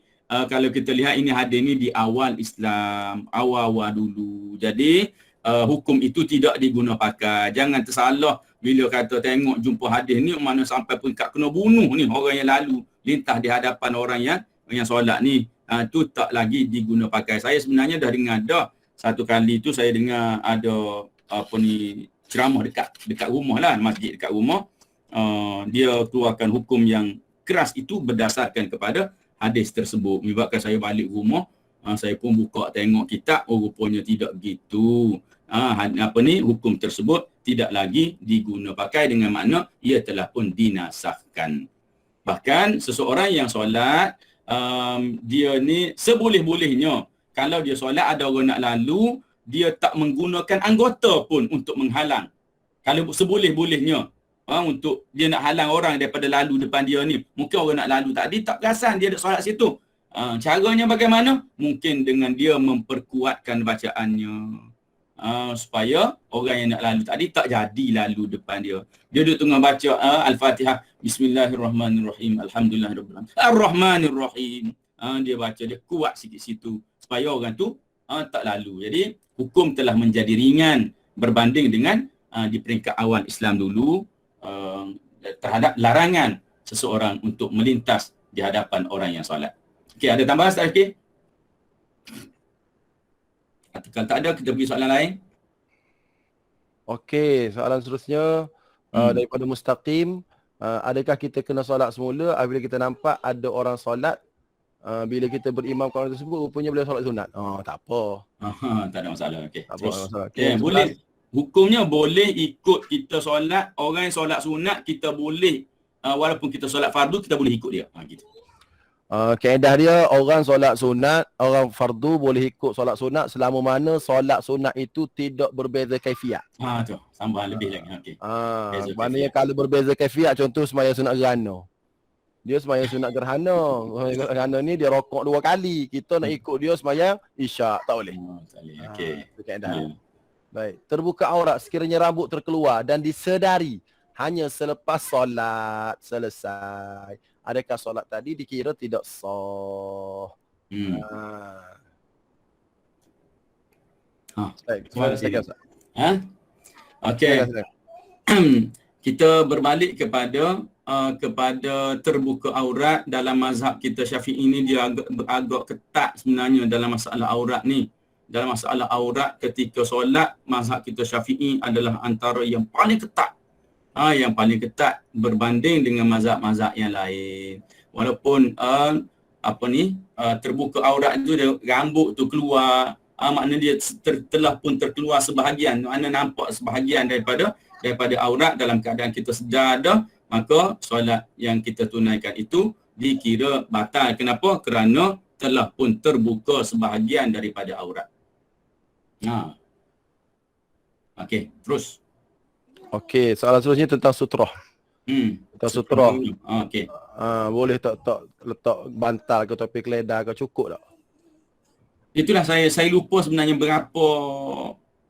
kalau kita lihat ini hadis ni di awal Islam, awal-awal dulu. Jadi hukum itu tidak diguna pakai. Jangan tersalah bila kata tengok jumpa hadis ni mana sampai pun kena bunuh ni orang yang lalu lintas di hadapan orang yang solat ni. Tu tak lagi diguna pakai. Saya sebenarnya dah dengar satu kali tu saya dengar ada ceramah dekat rumah lah, masjid dekat rumah. Dia keluarkan hukum yang keras itu berdasarkan kepada hadis tersebut. Menyebabkan saya balik rumah, saya pun buka tengok kitab, rupanya tidak begitu. Hukum tersebut tidak lagi diguna pakai dengan makna ia telah pun dinasahkan. Bahkan seseorang yang solat, dia ni seboleh-bolehnya kalau dia solat ada orang nak lalu, dia tak menggunakan anggota pun untuk menghalang. Kalau seboleh-bolehnya untuk dia nak halang orang daripada lalu depan dia ni. Mungkin orang nak lalu tadi tak perasan dia ada solat situ. Caranya bagaimana? Mungkin dengan dia memperkuatkan bacaannya. Supaya orang yang nak lalu tadi tak jadi lalu depan dia. Dia duduk tengah baca Al-Fatihah. Bismillahirrahmanirrahim. Alhamdulillahirrahmanirrahim. Ar-Rahmanirrahim. Dia baca, dia kuat sikit situ. Supaya orang tu tak lalu. Jadi hukum telah menjadi ringan berbanding dengan di peringkat awal Islam dulu terhadap larangan seseorang untuk melintas di hadapan orang yang solat. Okey, ada tambahan Ustaz Fikri? Kalau tak ada, kita pergi soalan lain. Okey, soalan seterusnya daripada Mustaqim. Adakah kita kena solat semula apabila kita nampak ada orang solat? Bila kita berimamkan orang tersebut, rupanya boleh solat sunat. Tak apa. Tak ada masalah. Okey. Tak apa, Terus. masalah. Okay, boleh. Hukumnya boleh ikut kita solat. Orang yang solat sunat, kita boleh, walaupun kita solat fardu, kita boleh ikut dia. Gitu. Kaedah dia, orang solat sunat, orang fardu boleh ikut solat sunat selama mana solat sunat itu tidak berbeza kaifiat. Tu. Tambahan lebih lagi. Okey. Maknanya kalau berbeza kaifiat, contoh sembahyang sunat gerhana. Dia sembahyang sunat gerhana. Gerhana ni dia rokok 2 kali. Kita nak ikut dia sembahyang isyak, tak boleh. Tak boleh. Okey. Itu kaedah. Baik, terbuka aurat sekiranya rambut terkeluar dan disedari hanya selepas solat selesai. Adakah solat tadi dikira tidak sah? Baik, silakan. Okey. Kita berbalik kepada terbuka aurat dalam mazhab kita Syafi'i ini, dia agak ketat sebenarnya dalam masalah aurat ni. Dalam masalah aurat ketika solat, mazhab kita Syafi'i adalah antara yang paling ketat. Yang paling ketat berbanding dengan mazhab-mazhab yang lain. Walaupun terbuka aurat itu dia, rambut tu keluar, maknanya dia telah pun terkeluar sebahagian, maknanya nampak sebahagian daripada aurat dalam keadaan kita sedar dah, maka solat yang kita tunaikan itu dikira batal. Kenapa? Kerana telah pun terbuka sebahagian daripada aurat. Okey, terus. Okey, soalan seterusnya tentang sutrah. Tentang sutrah. Okey. Boleh tak letak bantal ke topi keledar ke, cukup tak? Itulah saya lupa sebenarnya berapa.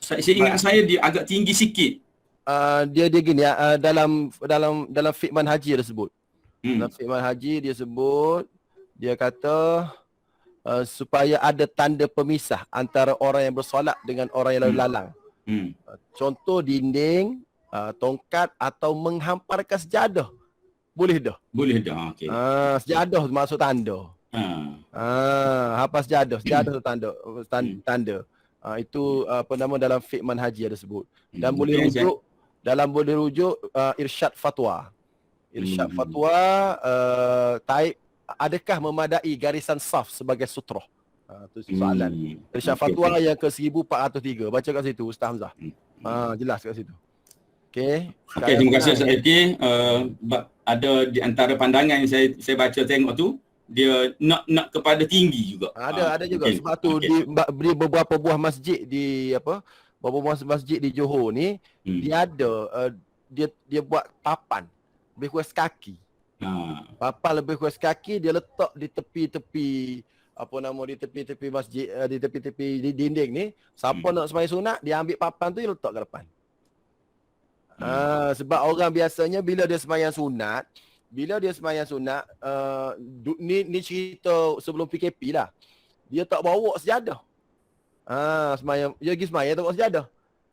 Saya ingat saya dia agak tinggi sikit. Dia gini dalam fiqh manhaji dia sebut. Dalam fiqh manhaji dia sebut, dia kata supaya ada tanda pemisah antara orang yang bersolat dengan orang yang lalu lalang. Contoh dinding, tongkat atau menghamparkan sejadah. Boleh dah. Boleh dah. Okey. Sejadah masuk tanda. Hampas sejadah tu tanda. Itu dalam fiqh manhaji ada sebut. Dan boleh rujuk irsyad fatwa. Irsyad fatwa taib adakah memadai garisan saf sebagai sutrah? Itu soalan. Irsyad fatwa yang ke 1403. Baca kat situ Ustaz Hamzah. Jelas kat situ. Okey. Okey, terima kasih Ustaz Eki. Ada di antara pandangan yang saya baca tengok tu, dia nak kepada tinggi juga. Ada juga. Sebab tu di beberapa buah masjid beberapa masjid di Johor ni, dia ada dia buat papan lebih kurang sekaki. Papan lebih kurang sekaki dia letak di tepi-tepi apa nama di tepi-tepi masjid, di tepi-tepi di dinding ni, siapa nak sembahyang sunat, dia ambil papan tu dia letak kat depan. Sebab orang biasanya bila dia sembahyang sunat, ni cerita sebelum PKP lah. Dia tak bawa sejadah. Sembahyang, dia pergi sembahyang tak bawa sejadah.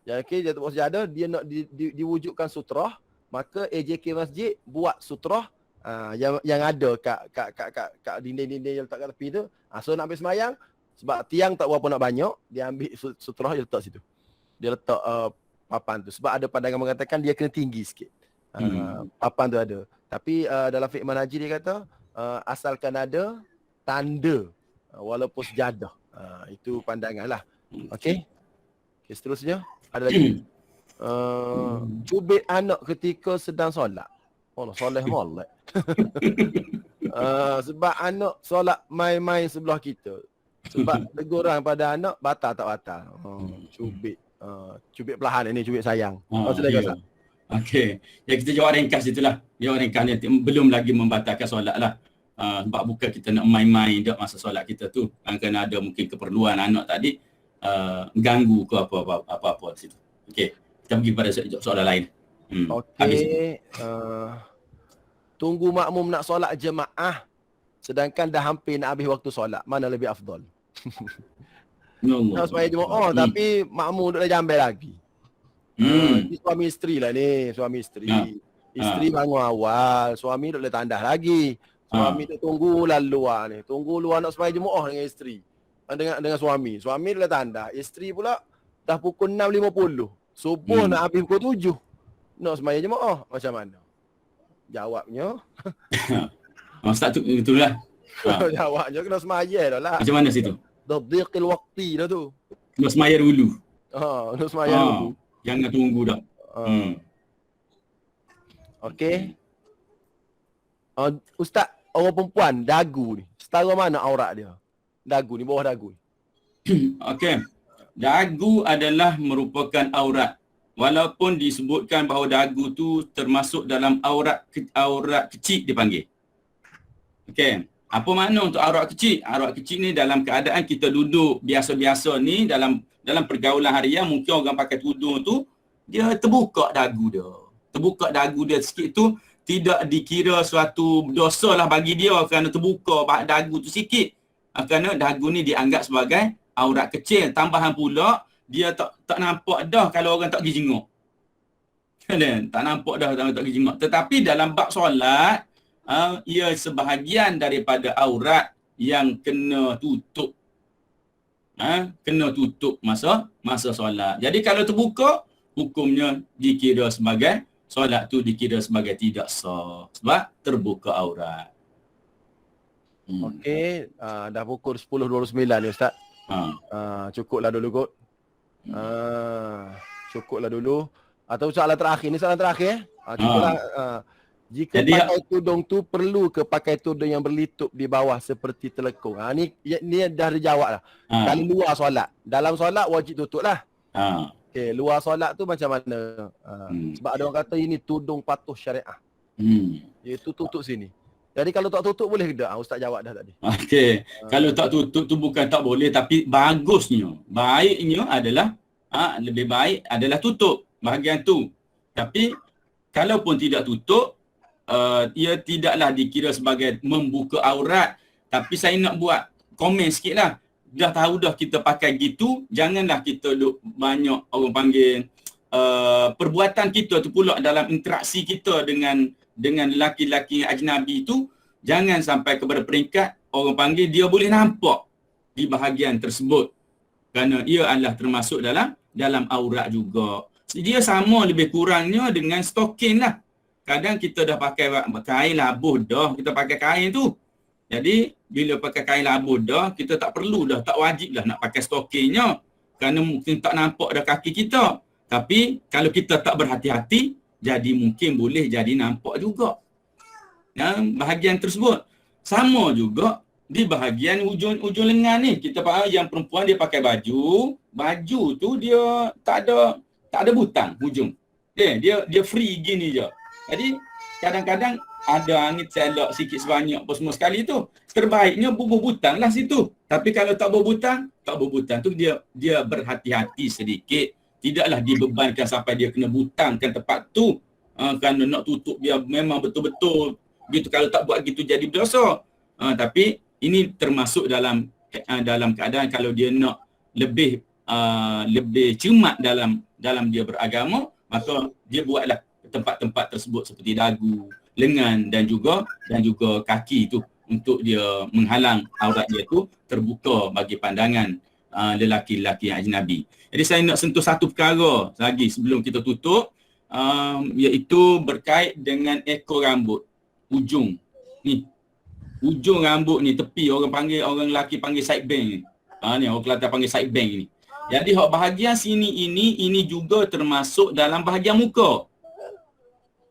Dia tak bawa sejadah, dia nak diwujudkan sutrah, maka AJK masjid buat sutrah yang ada kat dinding-dinding yang letak kat tepi tu. So nak ambil sembahyang, sebab tiang tak berapa nak banyak, dia ambil sutrah, dia letak situ. Dia letak papan tu. Sebab ada pandangan mengatakan dia kena tinggi sikit. Papan tu ada. Tapi dalam fiqh manhaji dia kata asalkan ada tanda walaupun sejadah. Itu pandangan lah. Okey. Seterusnya ada lagi. Cubit anak ketika sedang solat. Oh, soleh molek. Sebab anak solat main-main sebelah kita. Sebab teguran pada anak batal tak batal. Cubit. Cubit perlahan ini, cubit sayang. Okey. Ya, kita jawab ringkas itulah. Jawab ringkas ni belum lagi membatalkan solat lah. Sebab bukan kita nak main-main dak masa solat kita tu. Kerana ada mungkin keperluan anak tadi ganggu ke apa-apa di situ. Okey. Kita pergi pada soalan lain. Okey. Tunggu makmum nak solat jemaah sedangkan dah hampir nak habis waktu solat. Mana lebih afdal? Nak sembahyang jemaah tapi makmum duduk jambai lagi. Ni suami isteri lah ni, suami isteri. Isteri bangun awal, suami duduk tandas lagi. Suami tu tunggu luar ni. Tunggu luar nak sembahyang jemaah dengan isteri. Dengan suami. Suami duduk tandas. Isteri pula dah pukul 6.50. Subuh nak habis pukul 7. Nak sembahyang jemaah. Macam mana? Jawabnya. Ustaz tu itulah. Jawabnya kena sembahyang dah lah. Macam mana situ? Tadhiqil waqti dah tu. Nak sembahyang dulu. Nak sembahyang dulu. Jangan tunggu dah. Okey. Ustaz, orang perempuan dagu ni, setara mana aurat dia? Dagu ni, bawah dagu ni. Okey. Dagu adalah merupakan aurat. Walaupun disebutkan bahawa dagu tu termasuk dalam aurat kecil dipanggil. Okey. Apa makna untuk aurat kecil? Aurat kecil ni dalam keadaan kita duduk biasa-biasa ni dalam pergaulan harian, mungkin orang pakai tudung tu dia terbuka dagu dia. Terbuka dagu dia sikit tu tidak dikira suatu dosa lah bagi dia kerana terbuka dagu tu sikit. Kerana dagu ni dianggap sebagai aurat kecil. Tambahan pula dia tak nampak dah kalau orang tak pergi jenguk. Tak nampak dah tak pergi jenguk. Tetapi dalam bab solat, ia sebahagian daripada aurat yang kena tutup. Kena tutup masa solat. Jadi kalau terbuka, hukumnya dikira sebagai solat tu dikira sebagai tidak sah sebab terbuka aurat. Okey, dah pukul 10.29 ni Ustaz. Cukuplah dulu kot. Cukuplah dulu. Atau soalan terakhir ni, soalan terakhir cukuplah. Jika jadi, pakai tudung tu perlu ke pakai tudung yang berlitup di bawah seperti telekung? Ni dah dijawab lah. Kalau luar solat, dalam solat wajib tutup lah. Okay, luar solat tu macam mana? Sebab ada orang kata ini tudung patuh syariah. Iaitu tutup sini. Jadi kalau tak tutup boleh ke tak? Ustaz jawab dah tadi. Okey. Kalau tak tutup tu bukan tak boleh, tapi bagusnya, baiknya adalah lebih baik adalah tutup bahagian tu. Tapi kalaupun tidak tutup, ia tidaklah dikira sebagai membuka aurat. Tapi saya nak buat komen sikit lah. Dah tahu dah kita pakai gitu, janganlah kita duk banyak orang panggil perbuatan kita tu pula dalam interaksi kita dengan lelaki-lelaki ajnabi tu, jangan sampai kepada peringkat orang panggil dia boleh nampak di bahagian tersebut. Kerana ia adalah termasuk dalam aurat juga. Dia sama lebih kurangnya dengan stokin lah. Kadang kita dah pakai kain labuh dah, kita pakai kain tu. Jadi bila pakai kain labuh dah, kita tak perlu dah, tak wajib dah nak pakai stokinnya. Kerana mungkin tak nampak dah kaki kita. Tapi kalau kita tak berhati-hati, jadi mungkin boleh jadi nampak juga. Bahagian tersebut. Sama juga di bahagian ujung lengan ni. Kita faham yang perempuan dia pakai baju tu dia tak ada butang hujung. Dia free gini je. Jadi kadang-kadang ada angin selok sikit sebanyak apa semua sekali tu. terbaiknya berbutang lah situ. Tapi kalau tak berbutang tu dia berhati-hati sedikit. Tidaklah dibebankan sampai dia kena butangkan tempat tu. Kerana nak tutup dia memang betul-betul gitu. Kalau tak buat gitu jadi berdosa. Tapi ini termasuk dalam keadaan kalau dia nak lebih cermat dalam dia beragama, maka dia buatlah tempat-tempat tersebut seperti dagu, lengan dan juga kaki tu untuk dia menghalang aurat dia tu terbuka bagi pandangan lelaki-lelaki yang ajnabi. Jadi saya nak sentuh satu perkara lagi sebelum kita tutup, iaitu berkait dengan ekor rambut, ujung ni. Ujung rambut ni, tepi, orang lelaki panggil side bang ni. Ni orang Kelantan panggil side bang ni. Jadi hak bahagian sini ini juga termasuk dalam bahagian muka.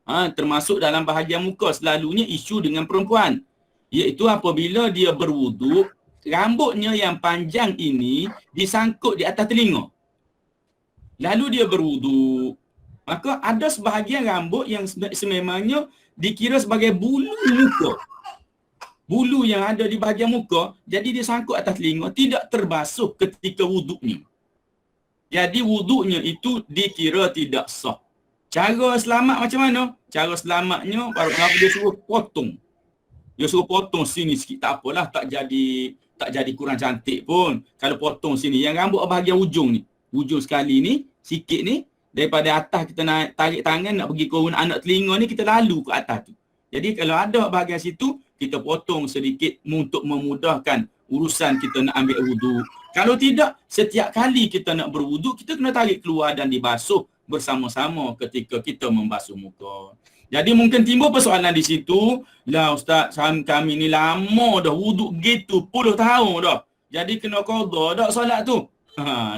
Termasuk dalam bahagian muka, selalunya isu dengan perempuan. Iaitu apabila dia berwuduk, rambutnya yang panjang ini disangkut di atas telinga. Lalu dia berwuduk, maka ada sebahagian rambut yang sememangnya dikira sebagai bulu muka. Bulu yang ada di bahagian muka, jadi dia sangkut atas telinga, tidak terbasuh ketika wuduknya. Jadi wuduknya itu dikira tidak sah. Cara selamat macam mana? Cara selamatnya, dia suruh potong. Dia suruh potong sini sikit, tak apalah, tak jadi kurang cantik pun. Kalau potong sini, yang rambut bahagian ujung ni, ujung sekali ni, sikit ni, daripada atas kita nak tarik tangan nak pergi ke anak telinga ni, kita lalu ke atas tu. Jadi kalau ada bahagian situ, kita potong sedikit untuk memudahkan urusan kita nak ambil wuduk. Kalau tidak, setiap kali kita nak berwuduk, kita kena tarik keluar dan dibasuh bersama-sama ketika kita membasuh muka. Jadi mungkin timbul persoalan di situ, lah Ustaz, kami ni lama dah wuduk gitu, puluh tahun dah. Jadi kena qada dak solat tu?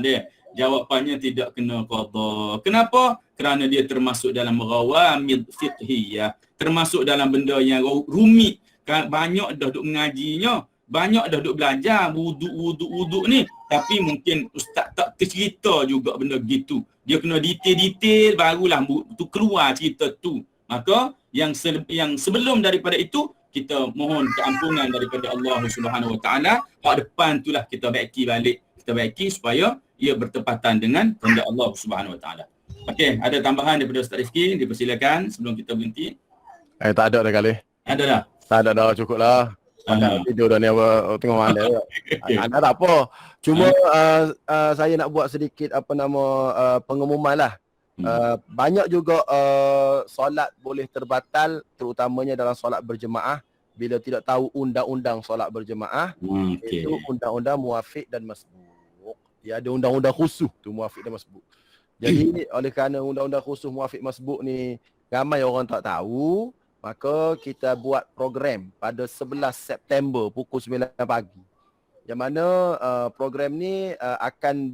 Dia jawapannya tidak kena qada. Kenapa? Kerana dia termasuk dalam ghawamid fiqhiyah, termasuk dalam benda yang rumit. Banyak dah duk mengajinya, banyak dah duk belajar wuduk ni, tapi mungkin ustaz tak tercerita juga benda gitu. Dia kena detail-detail barulah tu keluar cerita tu. Maka yang sebelum daripada itu, kita mohon keampunan daripada Allah Subhanahu Wa Taala. Hak depan itulah kita baiki supaya ia bertepatan dengan kehendak Allah Subhanahu Wa Taala. Okey, ada tambahan daripada Ustaz Rifki, dipersilakan sebelum kita berhenti. Tak ada dah kali. Ada dah. Tak ada dah, cukup lah. Video dah ni tengok mana. Anda tak apa. Cuma saya nak buat sedikit pengumuman lah. Banyak juga solat boleh terbatal, terutamanya dalam solat berjemaah bila tidak tahu undang-undang solat berjemaah. Itu undang-undang muafiq dan masbuk. Dia ada undang-undang khusus tu, muafiq dan masbuk. Jadi oleh kerana undang-undang khusus muafiq masbuk ni ramai orang tak tahu, maka kita buat program pada 11 September pukul 9 pagi. Yang mana program ni akan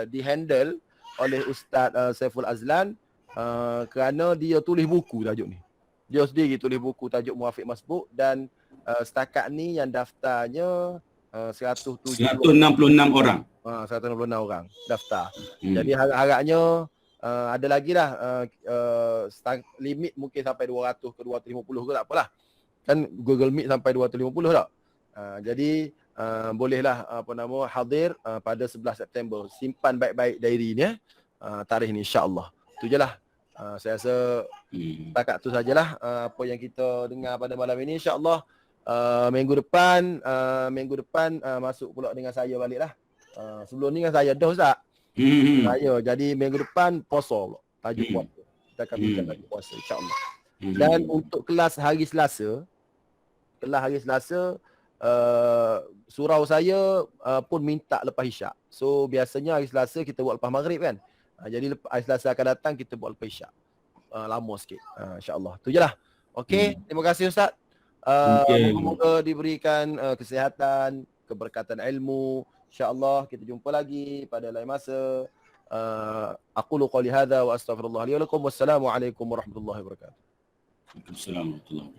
di-handle oleh Ustaz Saiful Azlan kerana dia tulis buku tajuk ni. Dia sendiri tulis buku tajuk Muafiq Masbuk dan setakat ni yang daftarnya 166 orang. 166 orang daftar. Jadi harap-harapnya ada lagi lah limit mungkin sampai 200 ke 250 ke tak apalah. Kan Google Meet sampai 250 tak. Jadi bolehlah hadir pada 11 September. Simpan baik-baik diary ni tarikh ni insya-Allah. Tu jelah. Saya rasa setakat tu sajalah apa yang kita dengar pada malam ini, insya-Allah. Minggu depan masuk pula dengan saya baliklah. Sebelum ni dengan saya dah Ustaz. Saya jadi minggu depan puasa pula. Tajuk puasa. Kita akan bincang tajuk puasa insya-Allah. Dan untuk kelas hari Selasa, surau saya pun minta lepas isyak. So biasanya hari Selasa kita buat lepas maghrib kan. Jadi hari Selasa akan datang kita buat lepas isyak. Lama sikit. InsyaAllah. Tu je lah. Okey. Terima kasih Ustaz. Semoga diberikan kesihatan, keberkatan ilmu. InsyaAllah kita jumpa lagi pada lain masa. Aqulu qawli hadha wa astaghfirullah li wa lakum. Wassalamualaikum warahmatullahi wabarakatuh. Assalamualaikum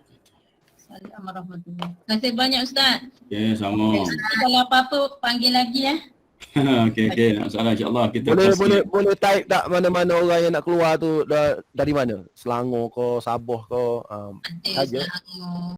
Assalamualaikum. Terima kasih banyak Ustaz. Okay, sama. Kalau apa-apa panggil lagi ya. Okey. InsyaAllah kita boleh type tak mana-mana orang yang nak keluar tu dari mana? Selangor ke, Sabah ke, saja.